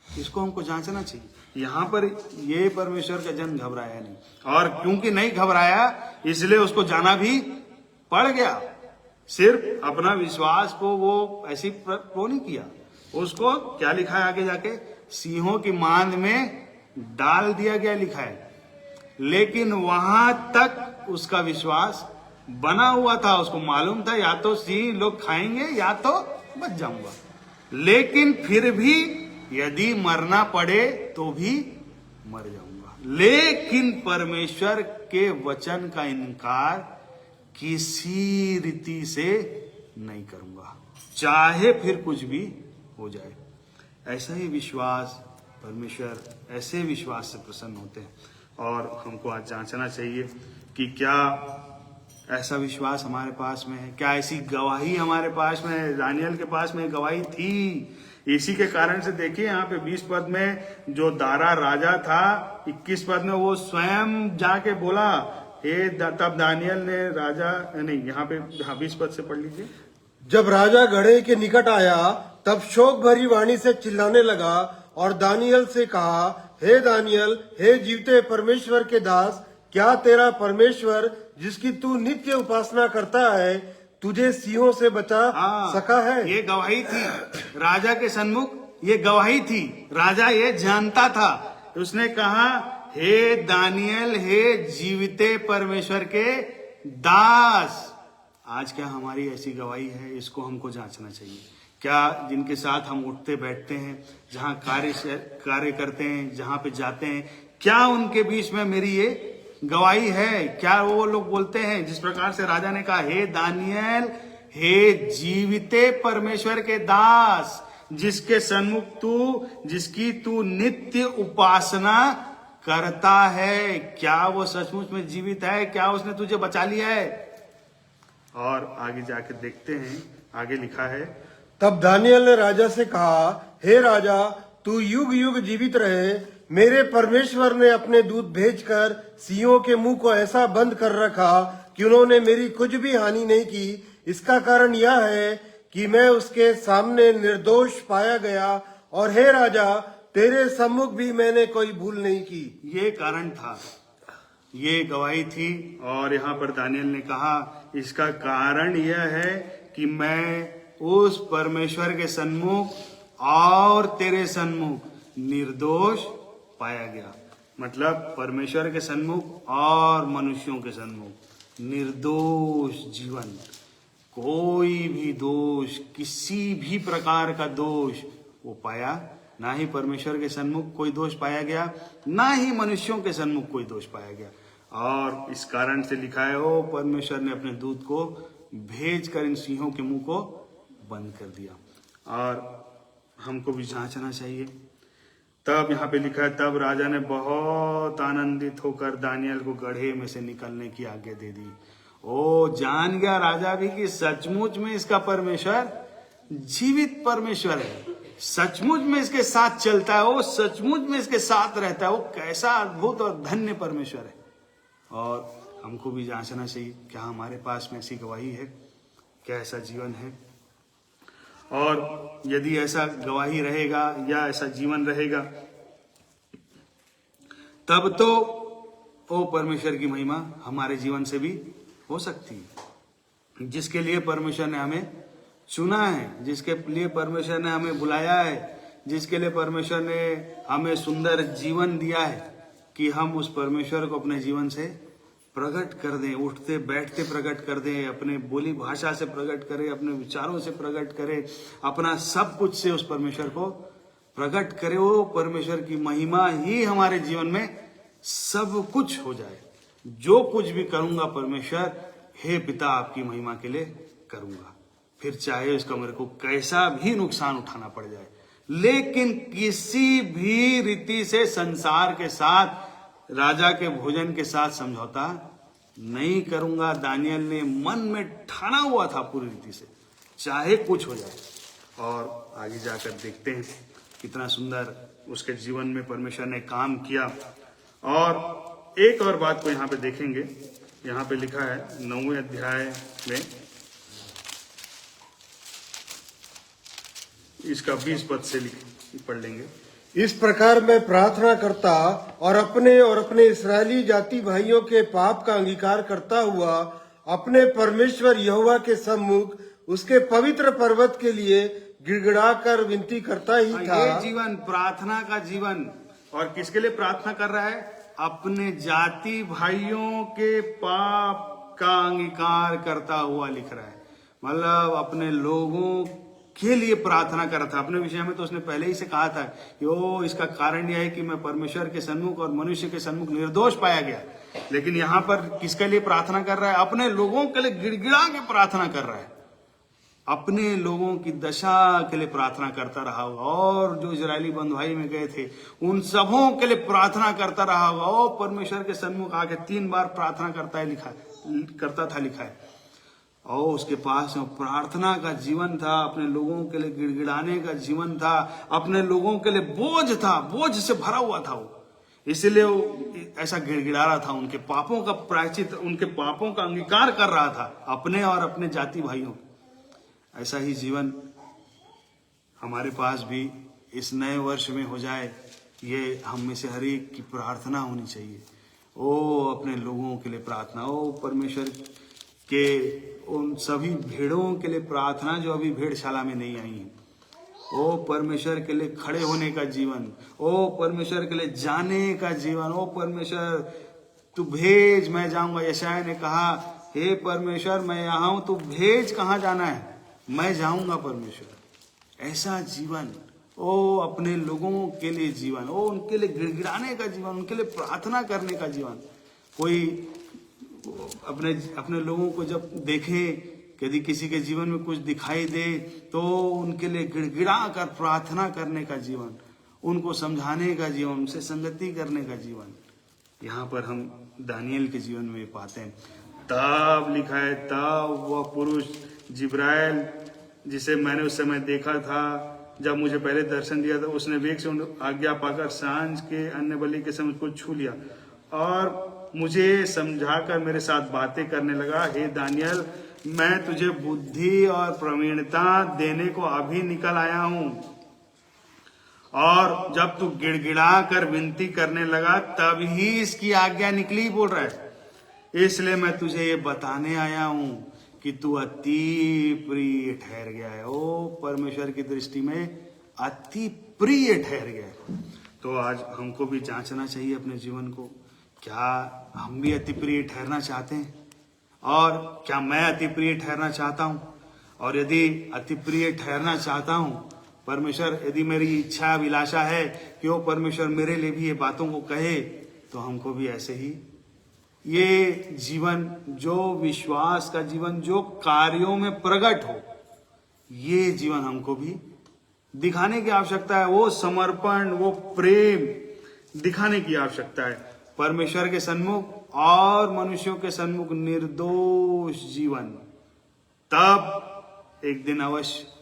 इसको हमको जांचना चाहिए। यहाँ पर ये परमेश्वर का जन घबराया नहीं, और क्योंकि नहीं घबराया इसलिए उसको जाना भी पड़ गया। सिर्फ अपना विश्वास को वो ऐसी वो नहीं किया, उसको क्या लिखा है आगे जाके, सिंहों की मांद में डाल दिया गया लिखा है। लेकिन वहां तक उसका विश्वास बना हुआ था, उसको मालूम था या तो सिंह लोग खाएंगे या तो बच जाऊंगा, लेकिन फिर भी यदि मरना पड़े तो भी मर जाऊंगा। लेकिन परमेश्वर के वचन का इनकार किसी रीति से नहीं करूंगा, चाहे फिर कुछ भी हो जाए। ऐसा ही विश्वास, परमेश्वर ऐसे विश्वास से प्रसन्न होते हैं, और हमको आज जांचना चाहिए कि क्या ऐसा विश्वास हमारे पास में है, क्या ऐसी गवाही हमारे पास में है। दानियल के पास में गवाही थी, इसी के कारण से देखिए यहाँ पे 20 पद में जो दारा राजा था, 21 पद में वो स्वयं जाके बोला, तब दानियल ने राजा, नहीं यहाँ पे 20 पद से पढ़ लीजिए। जब राजा घड़े के निकट आया तब शोक भरी वाणी से चिल्लाने लगा और दानियल से कहा, हे दानियल, हे जीवते परमेश्वर के दास, क्या तेरा परमेश्वर जिसकी तू नित्य उपासना करता है तुझे सिंहों से बचा सका है? ये गवाही थी राजा के सन्मुख, ये गवाही थी, राजा ये जानता था। उसने कहा, हे दानियल, हे जीविते परमेश्वर के दास। आज क्या हमारी ऐसी गवाही है? इसको हमको जांचना चाहिए। क्या जिनके साथ हम उठते बैठते हैं, जहां कार्य करते हैं, जहां पे जाते हैं, क्या उनके बीच में मेरी ये गवाही है। क्या वो लोग बोलते हैं जिस प्रकार से राजा ने कहा, हे दानियल, हे जीविते परमेश्वर के दास, जिसके सन्मुख तू, जिसकी तू नित्य उपासना करता है, क्या वो सचमुच में जीवित है? क्या उसने तुझे बचा लिया है? और आगे जाकर देखते हैं, आगे लिखा है, तब दानियल ने राजा से कहा, हे राजा, तू युग युग जीवित रहे। मेरे परमेश्वर ने अपने दूत भेजकर सिंहों के मुंह को ऐसा बंद कर रखा कि उन्होंने मेरी कुछ भी हानि नहीं की। इसका कारण यह है कि मैं उसके सामने निर्दोष पाया गया, और हे राजा, तेरे सम्मुख भी मैंने कोई भूल नहीं की। ये कारण था, ये गवाही थी। और यहाँ पर दानियल ने कहा, इसका कारण यह है कि मैं उस परमेश्वर के सन्मुख और तेरे सन्मुख निर्दोष पाया गया। मतलब परमेश्वर के सन्मुख और मनुष्यों के सन्मुख निर्दोष जीवन, कोई भी दोष, किसी भी प्रकार का दोष वो पाया ना ही परमेश्वर के सन्मुख कोई दोष पाया गया, ना ही मनुष्यों के सन्मुख कोई दोष पाया गया। और इस कारण से लिखा है, ओ परमेश्वर ने अपने दूत को भेज कर इन सिंहों के मुंह को बंद कर दिया। और हमको भी जांचना चाहिए। तब यहाँ पे लिखा है, तब राजा ने बहुत आनंदित होकर दानियल को गड्ढे में से निकलने की आज्ञा दे दी। ओ जान गया राजा भी कि सचमुच में इसका परमेश्वर जीवित परमेश्वर है, सचमुच में इसके साथ चलता है, वो सचमुच में इसके साथ रहता है। वो कैसा अद्भुत और धन्य परमेश्वर है। और हमको भी जांचना चाहिए, क्या हमारे पास में ऐसी गवाही है, क्या ऐसा जीवन है? और यदि ऐसा गवाही रहेगा या ऐसा जीवन रहेगा, तब तो वो परमेश्वर की महिमा हमारे जीवन से भी हो सकती है। जिसके लिए परमेश्वर ने हमें चुना है, जिसके लिए परमेश्वर ने हमें बुलाया है, जिसके लिए परमेश्वर ने हमें सुंदर जीवन दिया है, कि हम उस परमेश्वर को अपने जीवन से प्रकट कर दें, उठते बैठते प्रकट कर दें, अपने बोली भाषा से प्रकट करें, अपने विचारों से प्रकट करें, अपना सब कुछ से उस परमेश्वर को प्रकट करें। वो परमेश्वर की महिमा ही हमारे जीवन में सब कुछ हो जाए। जो कुछ भी करूंगा परमेश्वर, हे पिता, आपकी महिमा के लिए करूंगा, फिर चाहे उसका मेरे को कैसा भी नुकसान उठाना पड़ जाए, लेकिन किसी भी रीति से संसार के साथ, राजा के भोजन के साथ समझौता नहीं करूंगा। दानियल ने मन में ठाना हुआ था पूरी रीति से, चाहे कुछ हो जाए। और आगे जाकर देखते हैं कितना सुंदर उसके जीवन में परमेश्वर ने काम किया। और एक और बात को यहाँ पे देखेंगे, यहाँ पे लिखा है 9वें अध्याय में, इसका 20 पद से पढ़ लेंगे। इस प्रकार मैं प्रार्थना करता और अपने इस्राएली जाति भाइयों के पाप का अंगीकार करता हुआ अपने परमेश्वर यहोवा के सम्मुख उसके पवित्र पर्वत के लिए गिड़गिड़ा कर विनती करता ही था। ये जीवन, प्रार्थना का जीवन। और किसके लिए प्रार्थना कर रहा है? अपने जाति भाइयों के पाप का अंगीकार करता हुआ लिख रहा है। मतलब अपने लोगों के लिए प्रार्थना कर रहा था। अपने विषय में तो उसने पहले ही से कहा था कि ओ, इसका कारण यह है कि मैं परमेश्वर के सन्मुख और मनुष्य के सन्मुख निर्दोष पाया गया। लेकिन यहाँ पर किसके लिए प्रार्थना कर रहा है? अपने लोगों के लिए गिड़गिड़ा के प्रार्थना कर रहा है। अपने लोगों की दशा के लिए प्रार्थना करता रहा होगा। और जो इजरायली बंधुआई में गए थे उन सबों के लिए प्रार्थना करता रहा होगा। ओ परमेश्वर के सन्मुख आके 3 बार प्रार्थना करता था लिखा है। और उसके पास प्रार्थना का जीवन था, अपने लोगों के लिए गिड़गिड़ाने का जीवन था, अपने लोगों के लिए बोझ था, बोझ से भरा हुआ था वो। इसलिए वो ऐसा गिड़गिड़ा रहा था, उनके पापों का प्रायश्चित, उनके पापों का अंगीकार कर रहा था, अपने और अपने जाति भाइयों। ऐसा ही जीवन हमारे पास भी इस नए वर्ष में हो जाए, ये हम में से हर एक की प्रार्थना होनी चाहिए। ओ अपने लोगों के लिए प्रार्थना, ओ परमेश्वर के उन सभी भेड़ों के लिए प्रार्थना जो अभी भेड़शाला में नहीं आई हैं। ओ परमेश्वर के लिए खड़े होने का जीवन, ओ परमेश्वर के लिए जाने का जीवन। ओ परमेश्वर तू भेज, मैं जाऊंगा। यशायाह ने कहा, हे परमेश्वर मैं यहाँ हूं, तू भेज, कहाँ जाना है, मैं जाऊंगा परमेश्वर। ऐसा जीवन, ओ अपने लोगों के लिए जीवन, ओ उनके लिए गिड़गिड़ाने का जीवन, उनके लिए प्रार्थना करने का जीवन। कोई अपने अपने लोगों को जब देखे, यदि किसी के जीवन में कुछ दिखाई दे तो उनके लिए गिड़गिड़ा कर प्रार्थना करने का जीवन, उनको समझाने का जीवन, उनसे संगति करने का जीवन, यहाँ पर हम दानियल के जीवन में पाते हैं। तब लिखा है, तब वह पुरुष जिब्राइल जिसे मैंने उस समय देखा था, जब मुझे पहले दर्शन दिया था, उसने वेग से आज्ञा पाकर सांझ के अन्य बलि के समय को छू लिया और मुझे समझाकर मेरे साथ बातें करने लगा, हे दानियल, मैं तुझे बुद्धि और प्रवीणता देने को अभी निकल आया हूं, और जब तू गिड़गिड़ा कर विनती करने लगा तब ही इसकी आज्ञा निकली, बोल रहा है। इसलिए मैं तुझे ये बताने आया हूं कि तू अति प्रिय ठहर गया है। ओ परमेश्वर की दृष्टि में अति प्रिय ठहर गया है। तो आज हमको भी जांचना चाहिए अपने जीवन को, क्या हम भी अति प्रिय ठहरना चाहते हैं, और क्या मैं अति प्रिय ठहरना चाहता हूं? और यदि अति प्रिय ठहरना चाहता हूं, परमेश्वर, यदि मेरी इच्छा अभिलाषा है कि वो परमेश्वर मेरे लिए भी ये बातों को कहे, तो हमको भी ऐसे ही ये जीवन, जो विश्वास का जीवन, जो कार्यों में प्रकट हो, ये जीवन हमको भी दिखाने की आवश्यकता है। वो समर्पण, वो प्रेम दिखाने की आवश्यकता है परमेश्वर के सन्मुख और मनुष्यों के सन्मुख, निर्दोष जीवन। तब एक दिन अवश्य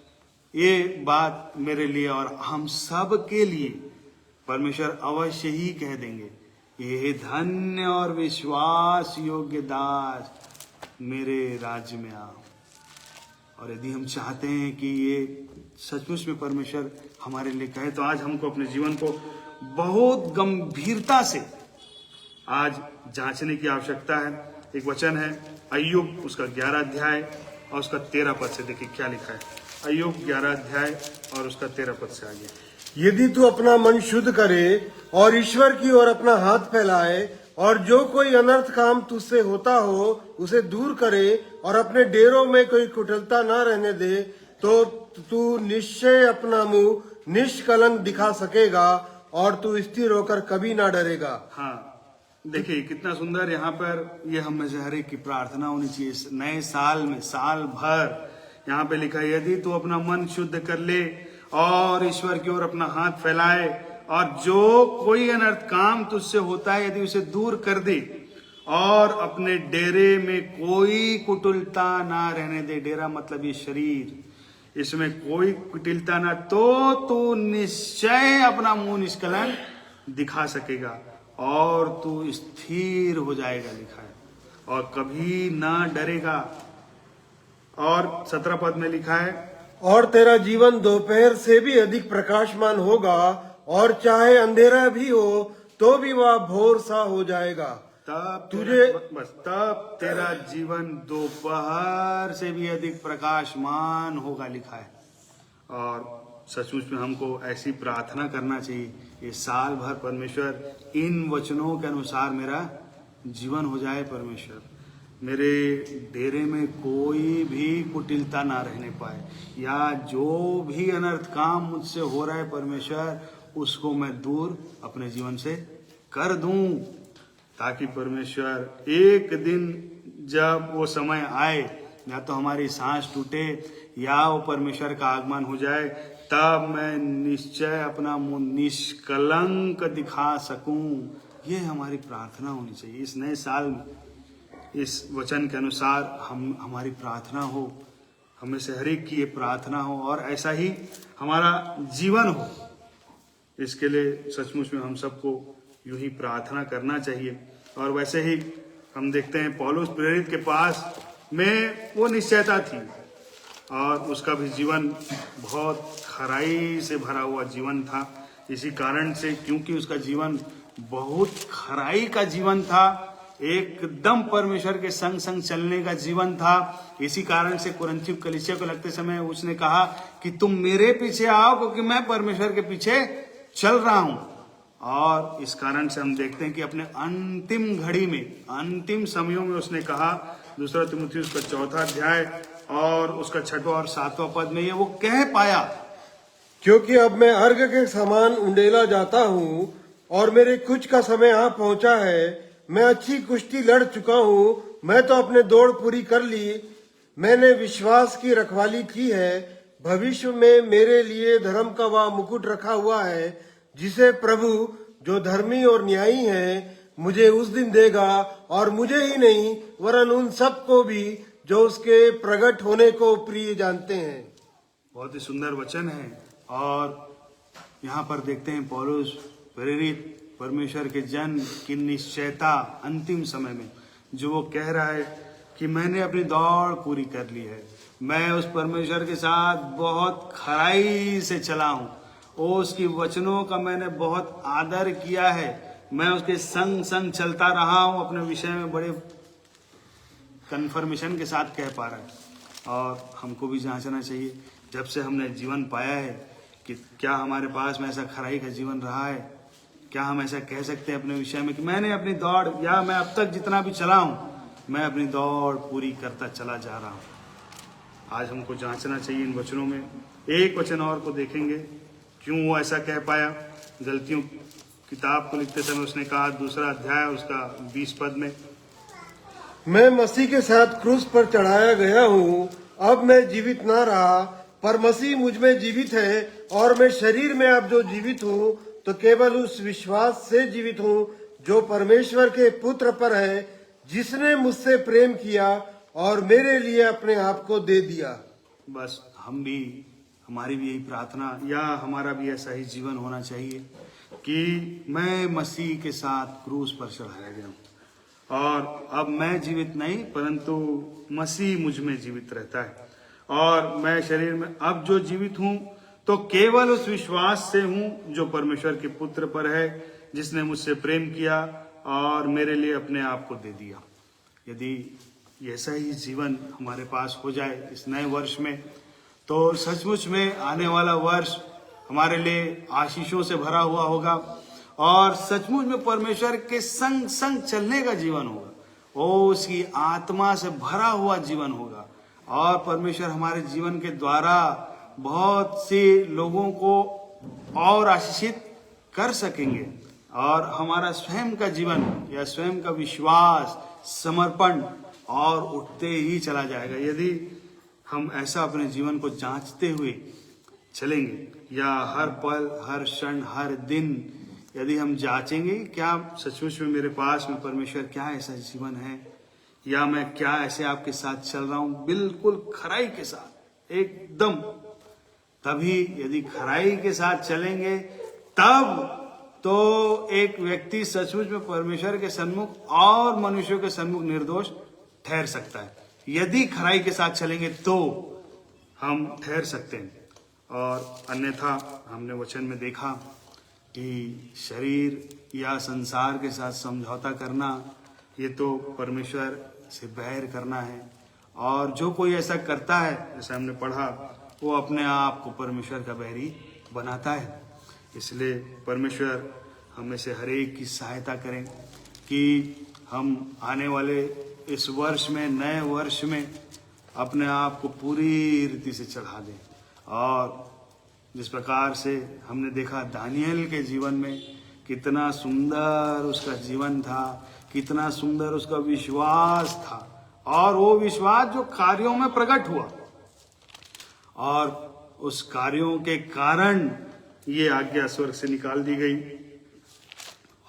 ये बात मेरे लिए और हम सब के लिए परमेश्वर अवश्य ही कह देंगे, ये धन्य और विश्वास योग्य दास, मेरे राज्य में आओ। और यदि हम चाहते हैं कि ये सचमुच में परमेश्वर हमारे लिए कहे, तो आज हमको अपने जीवन को बहुत गंभीरता से आज जांचने की आवश्यकता है। एक वचन है अय्यूब उसका 11 अध्याय और उसका 13 पद से, देखिए क्या लिखा है। अय्यूब 11 अध्याय और उसका 13 पद से आगे, यदि तू अपना मन शुद्ध करे और ईश्वर की ओर अपना हाथ फैलाए और जो कोई अनर्थ काम तुझसे होता हो उसे दूर करे और अपने डेरों में कोई कुटिलता न रहने दे, तो तू निश्चय अपना मुंह निष्कलंक दिखा सकेगा और तू स्थिर होकर कभी ना डरेगा। हाँ, देखिए कितना सुंदर यहाँ पर ये हम में से हर एक की प्रार्थना होनी चाहिए इस नए साल में, साल भर। यहाँ पे लिखा है, यदि तू अपना मन शुद्ध कर ले और ईश्वर की ओर अपना हाथ फैलाए और जो कोई अनर्थ काम तुझसे होता है यदि उसे दूर कर दे और अपने डेरे में कोई कुटिलता ना रहने दे। डेरा मतलब ये शरीर, इसमें कोई कुटिलता ना, तो तू निश्चय अपना मुंह निष्कलंक दिखा सकेगा और तू स्थिर हो जाएगा, लिखा है, और कभी ना डरेगा। और 17 पद में लिखा है, और तेरा जीवन दोपहर से भी अधिक प्रकाशमान होगा और चाहे अंधेरा भी हो तो भी वह भोर सा हो जाएगा। तब तुझे तब तेरा जीवन दोपहर से भी अधिक प्रकाशमान होगा, लिखा है। और सचमुच में हमको ऐसी प्रार्थना करना चाहिए, ये साल भर परमेश्वर इन वचनों के अनुसार मेरा जीवन हो जाए। परमेश्वर मेरे डेरे में कोई भी कुटिलता ना रहने पाए, या जो भी अनर्थ काम मुझसे हो रहा है परमेश्वर, उसको मैं दूर अपने जीवन से कर दूं, ताकि परमेश्वर एक दिन जब वो समय आए, या तो हमारी सांस टूटे या वो परमेश्वर का आगमन हो जाए, तब मैं निश्चय अपना मुंह निष्कलंक दिखा सकूं। ये हमारी प्रार्थना होनी चाहिए इस नए साल में। इस वचन के अनुसार हमारी प्रार्थना हो, हमें से हर एक की ये प्रार्थना हो और ऐसा ही हमारा जीवन हो। इसके लिए सचमुच में हम सबको यूं ही प्रार्थना करना चाहिए। और वैसे ही हम देखते हैं पौलुस प्रेरित के पास में वो निश्चयता थी और उसका भी जीवन बहुत खराई से भरा हुआ जीवन था। इसी कारण से, क्योंकि उसका जीवन बहुत खराई का जीवन था, एकदम परमेश्वर के संग संग चलने का जीवन था, इसी कारण से कुरिन्थियों कलीसिया को लगते समय उसने कहा कि तुम मेरे पीछे आओ क्योंकि मैं परमेश्वर के पीछे चल रहा हूं। और इस कारण से हम देखते हैं कि अपने अंतिम घड़ी में, अंतिम समयों में उसने कहा, दूसरा तीमुथियुस का 4 अध्याय और उसका 6 और 7 पद में ये वो कह पाया, क्योंकि अब मैं अर्घ के समान उंडेला जाता हूँ और मेरे कुछ का समय यहाँ पहुंचा है। मैं अच्छी कुश्ती लड़ चुका हूँ, मैं तो अपने दौड़ पूरी कर ली, मैंने विश्वास की रखवाली की है। भविष्य में मेरे लिए धर्म का वह मुकुट रखा हुआ है, जिसे प्रभु जो धर्मी और न्यायी है मुझे उस दिन देगा, और मुझे ही नहीं वरन उन सबको भी जो उसके प्रकट होने को प्रिय जानते हैं। बहुत ही सुंदर वचन है। और यहाँ पर देखते हैं पौलुस प्रेरित परमेश्वर के जन की निश्चयता अंतिम समय में, जो वो कह रहा है कि मैंने अपनी दौड़ पूरी कर ली है, मैं उस परमेश्वर के साथ बहुत खराई से चला हूँ, उसकी वचनों का मैंने बहुत आदर किया है, मैं उसके संग संग चलता रहा हूँ। अपने विषय में बड़े कन्फर्मेशन के साथ कह पा रहा है। और हमको भी जांचना चाहिए, जब से हमने जीवन पाया है, कि क्या हमारे पास में ऐसा खराई का जीवन रहा है? क्या हम ऐसा कह सकते हैं अपने विषय में कि मैंने अपनी दौड़, या मैं अब तक जितना भी चला हूँ मैं अपनी दौड़ पूरी करता चला जा रहा हूँ? आज हमको जांचना चाहिए इन वचनों में। एक वचन और को देखेंगे, क्यों वो ऐसा कह पाया। गलतियों किताब को लिखते समय उसने कहा, 2 अध्याय उसका 20 पद में, मैं मसीह के साथ क्रूस पर चढ़ाया गया हूँ, अब मैं जीवित ना रहा पर मसीह मुझ में जीवित है, और मैं शरीर में अब जो जीवित हूँ तो केवल उस विश्वास से जीवित हूँ जो परमेश्वर के पुत्र पर है, जिसने मुझसे प्रेम किया और मेरे लिए अपने आप को दे दिया। बस हम भी, हमारी भी यही प्रार्थना या हमारा भी ऐसा ही जीवन होना चाहिए कि मैं मसीह के साथ क्रूस पर चढ़ाया गया हूँ, और अब मैं जीवित नहीं परंतु मसीह मुझ में जीवित रहता है, और मैं शरीर में अब जो जीवित हूँ तो केवल उस विश्वास से हूँ जो परमेश्वर के पुत्र पर है, जिसने मुझसे प्रेम किया और मेरे लिए अपने आप को दे दिया। यदि ऐसा ही जीवन हमारे पास हो जाए इस नए वर्ष में, तो सचमुच में आने वाला वर्ष हमारे लिए आशीषों से भरा हुआ होगा, और सचमुच में परमेश्वर के संग संग चलने का जीवन होगा, वो उसकी आत्मा से भरा हुआ जीवन होगा, और परमेश्वर हमारे जीवन के द्वारा बहुत से लोगों को और आशीषित कर सकेंगे, और हमारा स्वयं का जीवन या स्वयं का विश्वास, समर्पण और उठते ही चला जाएगा। यदि हम ऐसा अपने जीवन को जांचते हुए चलेंगे, या हर पल, हर क्षण, हर दिन यदि हम जांचेंगे, क्या सचमुच में मेरे पास में परमेश्वर क्या ऐसा जीवन है, या मैं क्या ऐसे आपके साथ चल रहा हूं बिल्कुल खराई के साथ एकदम, तभी यदि खराई के साथ चलेंगे तब तो एक व्यक्ति सचमुच में परमेश्वर के सन्मुख और मनुष्यों के सन्मुख निर्दोष ठहर सकता है। यदि खराई के साथ चलेंगे तो हम ठहर सकते हैं, और अन्यथा हमने वचन में देखा कि शरीर या संसार के साथ समझौता करना, ये तो परमेश्वर से बैर करना है, और जो कोई ऐसा करता है, जैसे हमने पढ़ा, वो अपने आप को परमेश्वर का बैरी बनाता है। इसलिए परमेश्वर हमें से हर एक की सहायता करें कि हम आने वाले इस वर्ष में, नए वर्ष में अपने आप को पूरी रीति से चढ़ा दें। और जिस प्रकार से हमने देखा दानियल के जीवन में, कितना सुंदर उसका जीवन था, कितना सुंदर उसका विश्वास था, और वो विश्वास जो कार्यों में प्रकट हुआ, और उस कार्यों के कारण ये आज्ञा स्वर्ग से निकाल दी गई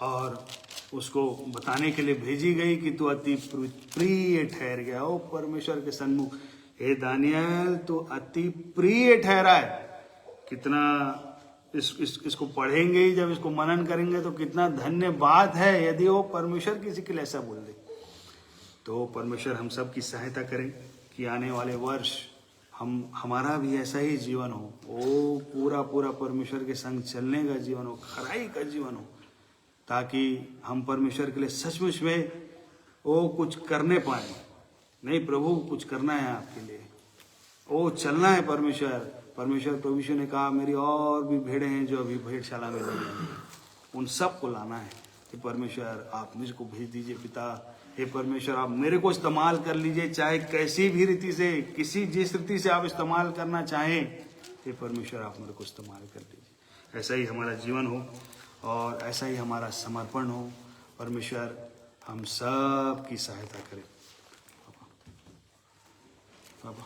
और उसको बताने के लिए भेजी गई कि तू अति प्रिय ठहर गया। ओ परमेश्वर के सन्मुख, हे दानियल, तू अति प्रिय ठहरा है। कितना इसको पढ़ेंगे, जब इसको मनन करेंगे तो कितना धन्य बात है यदि वो परमेश्वर किसी के लिए ऐसा बोल दे। तो परमेश्वर हम सब की सहायता करें कि आने वाले वर्ष हमारा भी ऐसा ही जीवन हो, वो पूरा पूरा परमेश्वर के संग चलने का जीवन हो, खराई का जीवन हो, ताकि हम परमेश्वर के लिए सचमुच में वो कुछ करने पाए। नहीं प्रभु, कुछ करना है आपके लिए, वो चलना है परमेश्वर। प्रभु यीशु ने कहा, मेरी और भी भेड़ें हैं जो अभी भेड़शाला में लगी हैं, उन सबको लाना है। कि परमेश्वर आप मुझको भेज दीजिए पिता, हे परमेश्वर आप मेरे को इस्तेमाल कर लीजिए, चाहे कैसी भी रीति से, जिस रीति से आप इस्तेमाल करना चाहें, हे परमेश्वर आप मेरे को इस्तेमाल कर लीजिए। ऐसा ही हमारा जीवन हो और ऐसा ही हमारा समर्पण हो। परमेश्वर हम सब की सहायता करें। पापा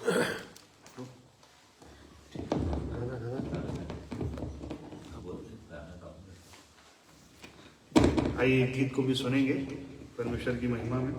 आइए गीत को भी सुनेंगे परमेश्वर की महिमा में।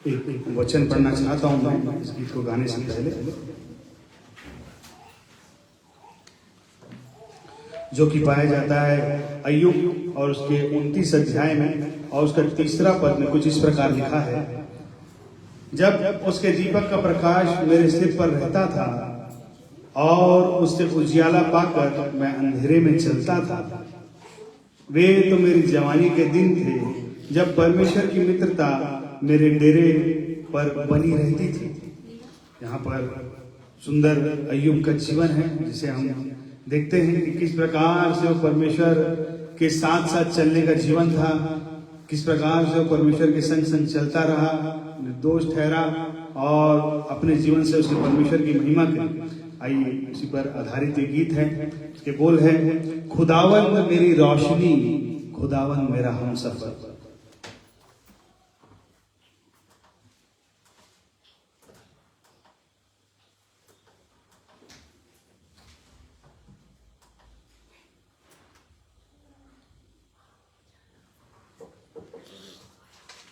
एक वचन पढ़ना चाहता हूं मैं इस गीत को गाने से पहले, जो कि पाया जाता है अय्यूब और उसके 29 अध्याय में, और उसका 3रा पद में कुछ इस प्रकार लिखा है, जब उसके दीपक का प्रकाश मेरे सिर पर रहता था और उससे उजियाला पाकर मैं अंधेरे में चलता था। वे तो मेरी जवानी के दिन थे जब परमेश्वर की मित्रता मेरे डेरे पर बनी रहती थी। यहाँ पर सुंदर अय्यूब का जीवन है जिसे हम देखते हैं कि किस प्रकार से वो परमेश्वर के साथ साथ चलने का जीवन था, किस प्रकार से वो परमेश्वर के संग संग चलता रहा, निर्दोष ठहरा और अपने जीवन से उसने परमेश्वर की महिमा की। आइए उसी पर आधारित ये गीत है। इसके बोल है, खुदावंद मेरी रोशनी, खुदावंद मेरा हमसफर।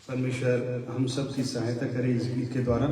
परमेश्वर हम सब की सहायता करे इस गीत के द्वारा।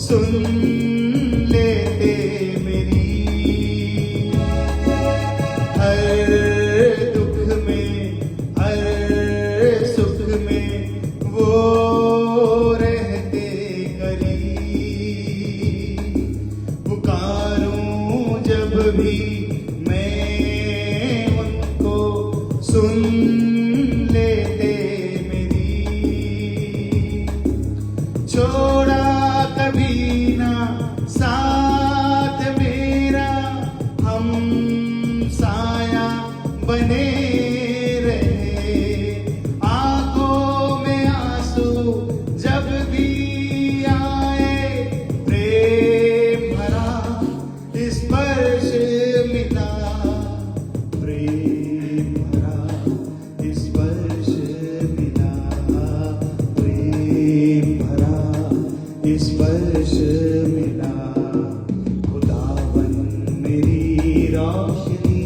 सुन लेते मेरी, हर दुख में हर सुख में वो रहते करीब, पुकारूं जब भी मैं उनको सुन लेते मेरी, छोड़ा कभी ना साथ मेरा, हम साया बने रहे, आंखों में आंसू जब भी आए, प्रेम भरा स्पर्श मिला, प्रेम भरा स्पर्श मिला, प्रेम भरा स्पर्श मिला। खुदावन मेरी रोशनी,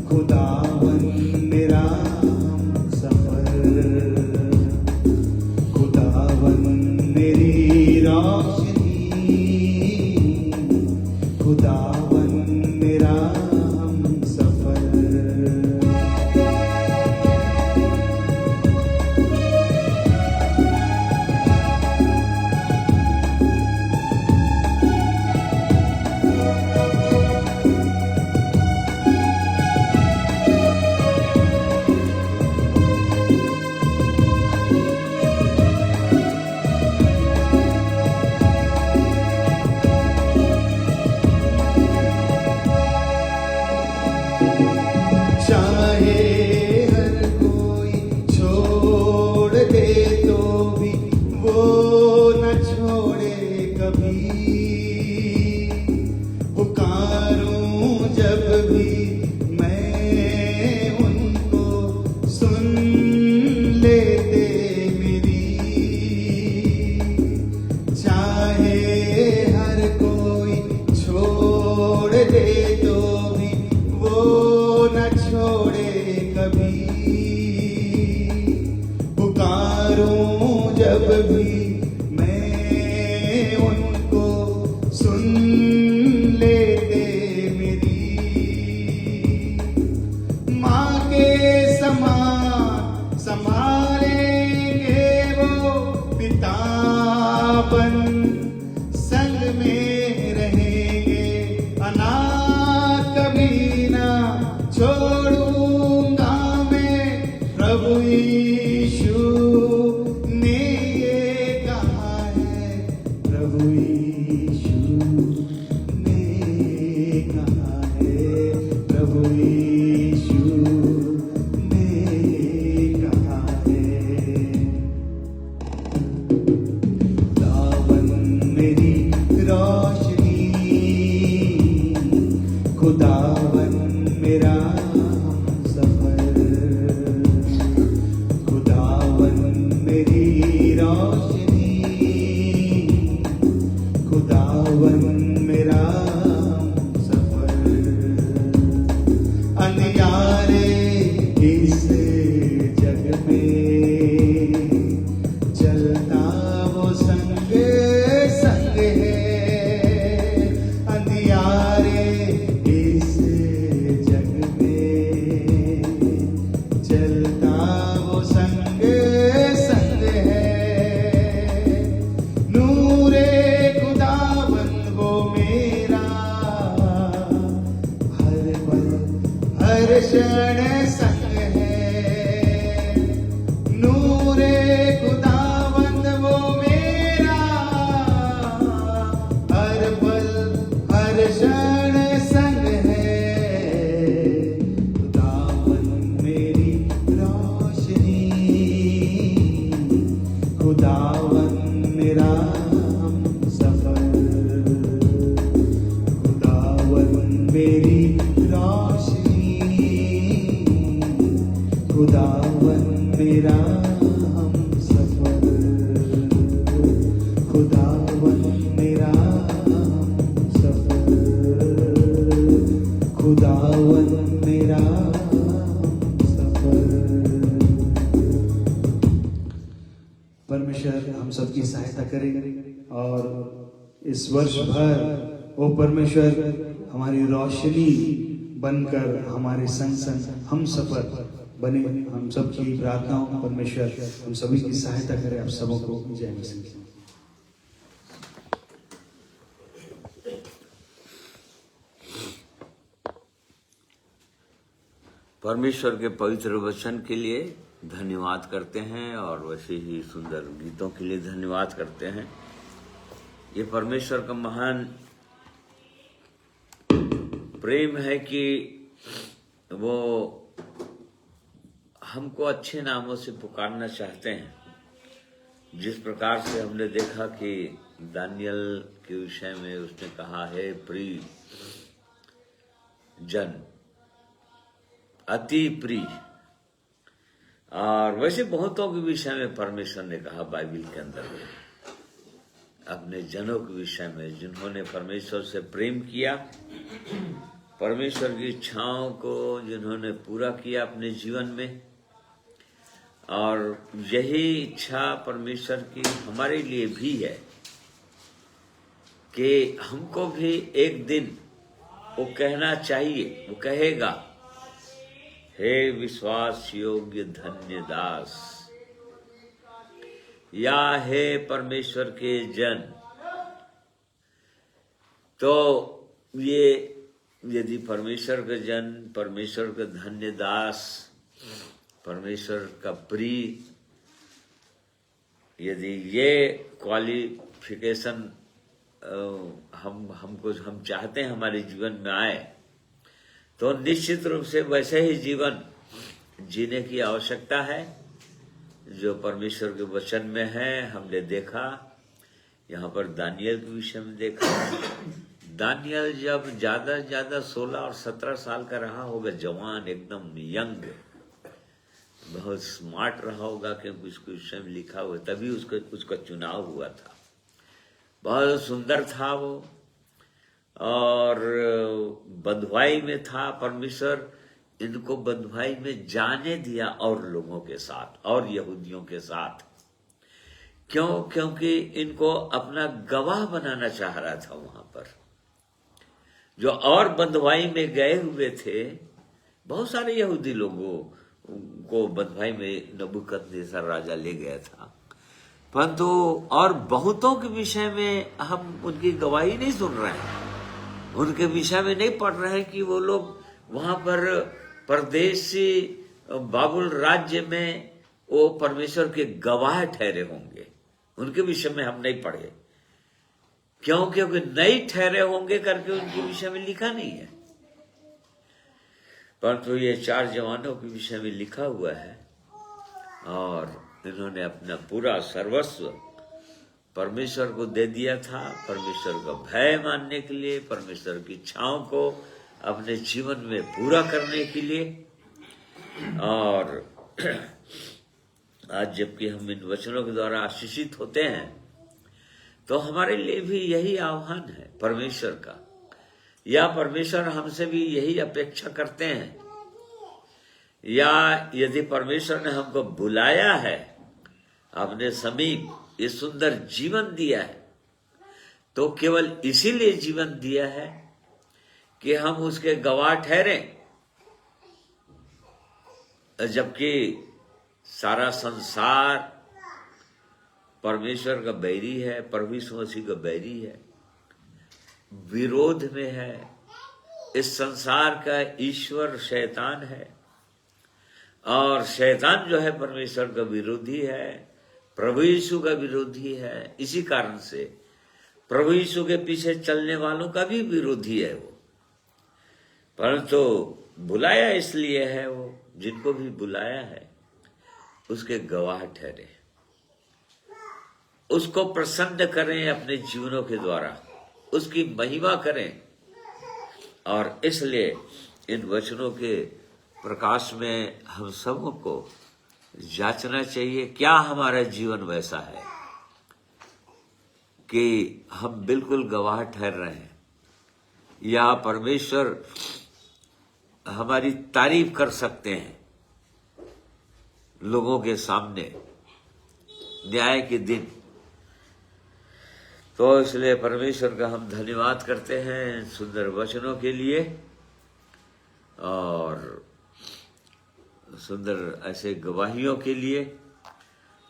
खुदावन मेरा सफर, खुदावन मेरी रोशनी, खुदावन मेरा सफर। चाहे हर कोई छोड़ दे तो भी वो न छोड़े कभी, पुकारूं जब भी मैं उनको सुन लेते मेरी, चाहे हर कोई छोड़ दे तो भी वो न छोड़े कभी, पुकारूं जब भी मैं उनको सुन लेते मेरी, माँ के समान संभालेंगे वो पितापन, संग में रहेंगे अनाथ कभी ना छोड़ूंगा मैं, प्रभु यीशु ने ये कहा है, प्रभु यीशु ने कहा है, प्रभु यीशु ने कहा है। खुदावन मेरी रोशनी, खुदावन मेरा सफर, खुदावन मेरी रोशनी, खुदावन मेरा सफर। अंधियारे इस जग में चलता वो संग संग है, अंधियारे इस जग में चलता वो संग संग है, नूरे खुदावन वो मेरा, हर पल हर क्षण संग है, नूरे खुदावन वो मेरा, हर पल हर क्षण संग है, खुदावन मेरी रोशनी, खुदावन मेरा सफर, खुदावन मेरी रोशनी, खुदावन मेरा सफर, खुदावन मेरा सफर, खुदावन मेरा सफर। परमेश्वर हम सबकी सहायता करें और इस वर्ष भर ओ परमेश्वर हमारी रोशनी बनकर हमारे संग संग हम सफर बने। हम सबकी प्रार्थनाओं परमेश्वर हम सभी की सहायता करें। आप सबों को जय मसीह। परमेश्वर के पवित्र वचन के लिए धन्यवाद करते हैं और वैसे ही सुंदर गीतों के लिए धन्यवाद करते हैं। ये परमेश्वर का महान प्रेम है कि वो हमको अच्छे नामों से पुकारना चाहते हैं। जिस प्रकार से हमने देखा कि दानियल के विषय में उसने कहा है प्रिय जन, अति प्रिय, और वैसे बहुतों के विषय में परमेश्वर ने कहा बाइबल के अंदर में, अपने जनों के विषय में जिन्होंने परमेश्वर से प्रेम किया, परमेश्वर की इच्छाओं को जिन्होंने पूरा किया अपने जीवन में। और यही इच्छा परमेश्वर की हमारे लिए भी है कि हमको भी एक दिन वो कहना चाहिए, वो कहेगा, हे विश्वास योग्य धन्य दास, या हे परमेश्वर के जन। तो ये यदि परमेश्वर के जन, परमेश्वर के धन्य दास, परमेश्वर का प्रिय, यदि ये क्वालिफिकेशन हम चाहते हैं हमारे जीवन में आए, तो निश्चित रूप से वैसे ही जीवन जीने की आवश्यकता है जो परमेश्वर के वचन में है। हमने देखा यहाँ पर दानियल के विषय में देखा। दानियल जब ज्यादा से ज्यादा 16 और 17 साल का रहा होगा, जवान, एकदम यंग, बहुत स्मार्ट रहा होगा क्योंकि उसके विषय में लिखा हुआ, तभी उसका चुनाव हुआ था। बहुत सुंदर था वो, और बंधुआई में था। परमेश्वर इनको बंधुआई में जाने दिया और लोगों के साथ, और यहूदियों के साथ। क्यों? क्योंकि इनको अपना गवाह बनाना चाह रहा था वहां पर। जो और बंधुआई में गए हुए थे, बहुत सारे यहूदी लोगों को बंधुआई में नबूकदनेस्सर राजा ले गया था, परंतु और बहुतों के विषय में हम उनकी गवाही नहीं सुन रहे हैं, उनके विषय में नहीं पढ़ रहे हैं कि वो लोग वहां पर परदेशी बाबुल राज्य में वो परमेश्वर के गवाह ठहरे होंगे। उनके विषय में हम नहीं पढ़े। क्यों? क्योंकि नहीं ठहरे होंगे करके उनके विषय में लिखा नहीं है। परंतु ये 4 जवानों के विषय में लिखा हुआ है, और इन्होंने अपना पूरा सर्वस्व परमेश्वर को दे दिया था, परमेश्वर का भय मानने के लिए, परमेश्वर की इच्छाओं को अपने जीवन में पूरा करने के लिए। और आज जबकि हम इन वचनों के द्वारा आशीषित होते हैं, तो हमारे लिए भी यही आह्वान है परमेश्वर का, या परमेश्वर हमसे भी यही अपेक्षा करते हैं, या यदि परमेश्वर ने हमको बुलाया है अपने समीप, ये सुंदर जीवन दिया है, तो केवल इसीलिए जीवन दिया है कि हम उसके गवाह ठहरें। जबकि सारा संसार परमेश्वर का बैरी है, प्रभु यीशु मसीह का बैरी है, विरोध में है। इस संसार का ईश्वर शैतान है, और शैतान जो है परमेश्वर का विरोधी है, प्रभु यीशु का विरोधी है। इसी कारण से प्रभु यीशु के पीछे चलने वालों का भी विरोधी है वो। परंतु बुलाया इसलिए है, वो जिनको भी बुलाया है उसके गवाह ठहरे, उसको प्रसन्न करें अपने जीवनों के द्वारा, उसकी महिमा करें। और इसलिए इन वचनों के प्रकाश में हम सबको जांचना चाहिए, क्या हमारा जीवन वैसा है कि हम बिल्कुल गवाह ठहर रहे हैं, या परमेश्वर हमारी तारीफ कर सकते हैं लोगों के सामने, न्याय के दिन। तो इसलिए परमेश्वर का हम धन्यवाद करते हैं सुंदर वचनों के लिए और सुंदर ऐसे गवाहियों के लिए,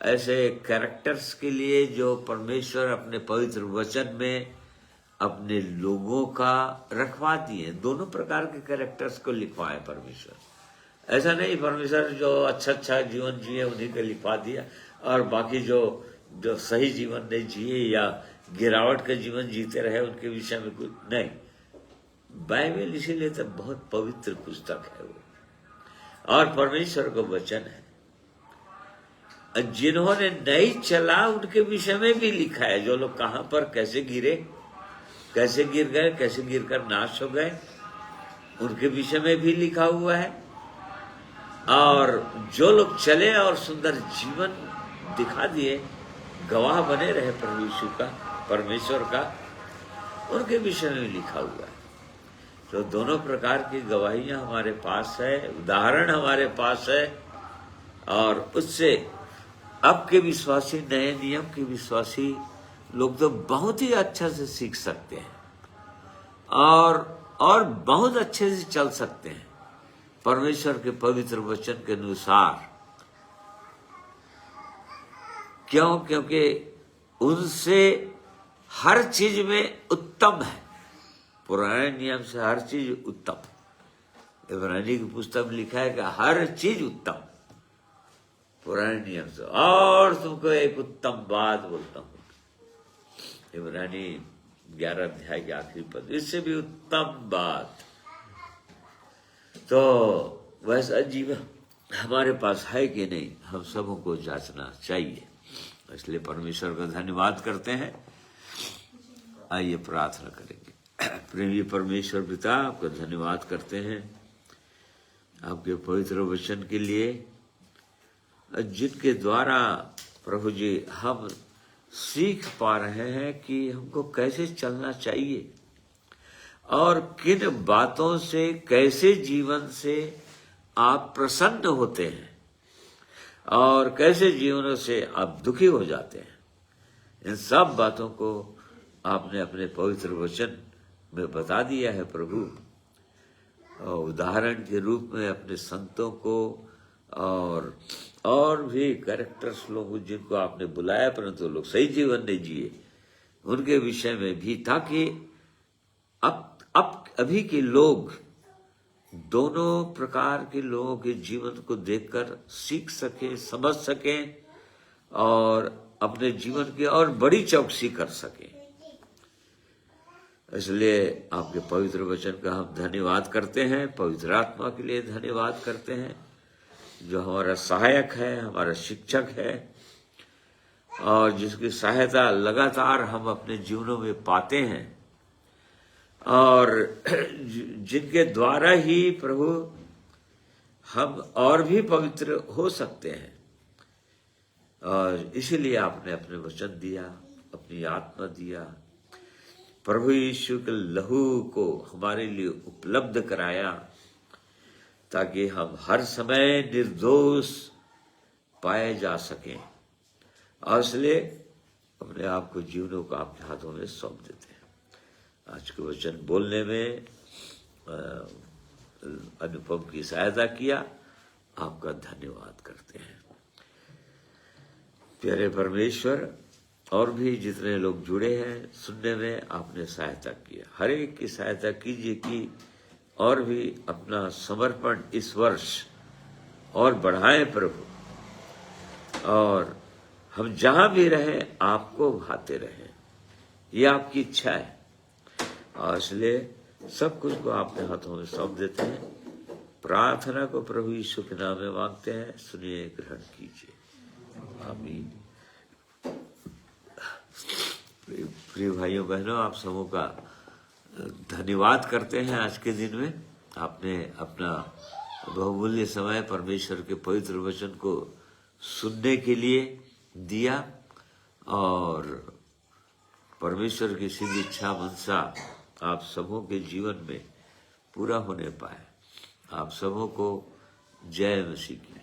ऐसे कैरेक्टर्स के लिए जो परमेश्वर अपने पवित्र वचन में अपने लोगों का रखवा दिए। दोनों प्रकार के कैरेक्टर्स को लिखवाए परमेश्वर। ऐसा नहीं परमेश्वर जो अच्छा जीवन जिए उन्हीं को लिखवा दिया और बाकी जो सही जीवन नहीं जिए या गिरावट का जीवन जीते रहे उनके विषय में कुछ नहीं। बाइबल इसीलिए तो बहुत पवित्र पुस्तक है वो और परमेश्वर का वचन है। जिन्होंने नहीं चला उनके विषय में भी लिखा है। जो लोग कहां पर कैसे गिरे, कैसे गिर गए, कैसे गिरकर नाश हो गए, उनके विषय में भी लिखा हुआ है। और जो लोग चले और सुंदर जीवन दिखा दिए, गवाह बने रहे प्रभु यीशु का, परमेश्वर का, उनके विषय में लिखा हुआ है। तो दोनों प्रकार की गवाहियां हमारे पास है, उदाहरण हमारे पास है और उससे अब के विश्वासी, नए नियम के विश्वासी लोग तो बहुत ही अच्छा से सीख सकते हैं और बहुत अच्छे से चल सकते हैं परमेश्वर के पवित्र वचन के अनुसार। क्यों? क्योंकि उनसे हर चीज में उत्तम है। पुराने नियम से हर चीज उत्तम। इब्रानी की पुस्तक में लिखा है कि हर चीज उत्तम पुराने नियम से। और तुमको एक उत्तम बात बोलता हूं, इब्रानी 11 अध्याय के आखिरी पद, इससे भी उत्तम बात। तो वैसा जीवन हमारे पास है कि नहीं, हम सबों को जांचना चाहिए। इसलिए परमेश्वर का धन्यवाद करते हैं। आइए प्रार्थना करेंगे। प्रेमी परमेश्वर पिता, आपका धन्यवाद करते हैं आपके पवित्र वचन के लिए, जिनके द्वारा प्रभु जी हम सीख पा रहे हैं कि हमको कैसे चलना चाहिए और किन बातों से, कैसे जीवन से आप प्रसन्न होते हैं और कैसे जीवनों से आप दुखी हो जाते हैं। इन सब बातों को आपने अपने पवित्र वचन में बता दिया है प्रभु, और उदाहरण के रूप में अपने संतों को और भी कैरेक्टर्स लोग जिनको आपने बुलाया परंतु लोग सही जीवन नहीं जिए, उनके विषय में भी, ताकि अब अभी के लोग दोनों प्रकार के लोगों के जीवन को देखकर सीख सके, समझ सके और अपने जीवन की और बड़ी चौकसी कर सके। इसलिए आपके पवित्र वचन का हम धन्यवाद करते हैं, पवित्र आत्मा के लिए धन्यवाद करते हैं जो हमारा सहायक है, हमारा शिक्षक है और जिसकी सहायता लगातार हम अपने जीवनों में पाते हैं और जिनके द्वारा ही प्रभु हम और भी पवित्र हो सकते हैं। और इसीलिए आपने अपने वचन दिया, अपनी आत्मा दिया, प्रभु यीशु के लहू को हमारे लिए उपलब्ध कराया ताकि हम हर समय निर्दोष पाए जा सकें। और इसलिए अपने आप को जीवनों को आपके हाथों में सौंप देते हैं। आज के वचन बोलने में अनुपम की सहायता किया, आपका धन्यवाद करते हैं। प्यारे परमेश्वर, और भी जितने लोग जुड़े हैं सुनने में आपने सहायता किया, हर एक की सहायता कीजिए कि और भी अपना समर्पण इस वर्ष और बढ़ाएं प्रभु, और हम जहां भी रहें आपको भाते रहें, ये आपकी इच्छा है। और इसलिए सब कुछ को आपके हाथों में सौंप देते हैं। प्रार्थना को प्रभु यीशु के नाम में मांगते हैं, सुनिए, ग्रहण कीजिए। आमीन। प्रिय भाइयों बहनों, आप सबों का धन्यवाद करते हैं। आज के दिन में आपने अपना बहुमूल्य समय परमेश्वर के पवित्र वचन को सुनने के लिए दिया और परमेश्वर की सीधी इच्छा मनसा आप सबों के जीवन में पूरा होने पाए। आप सबों को जय मसीह की।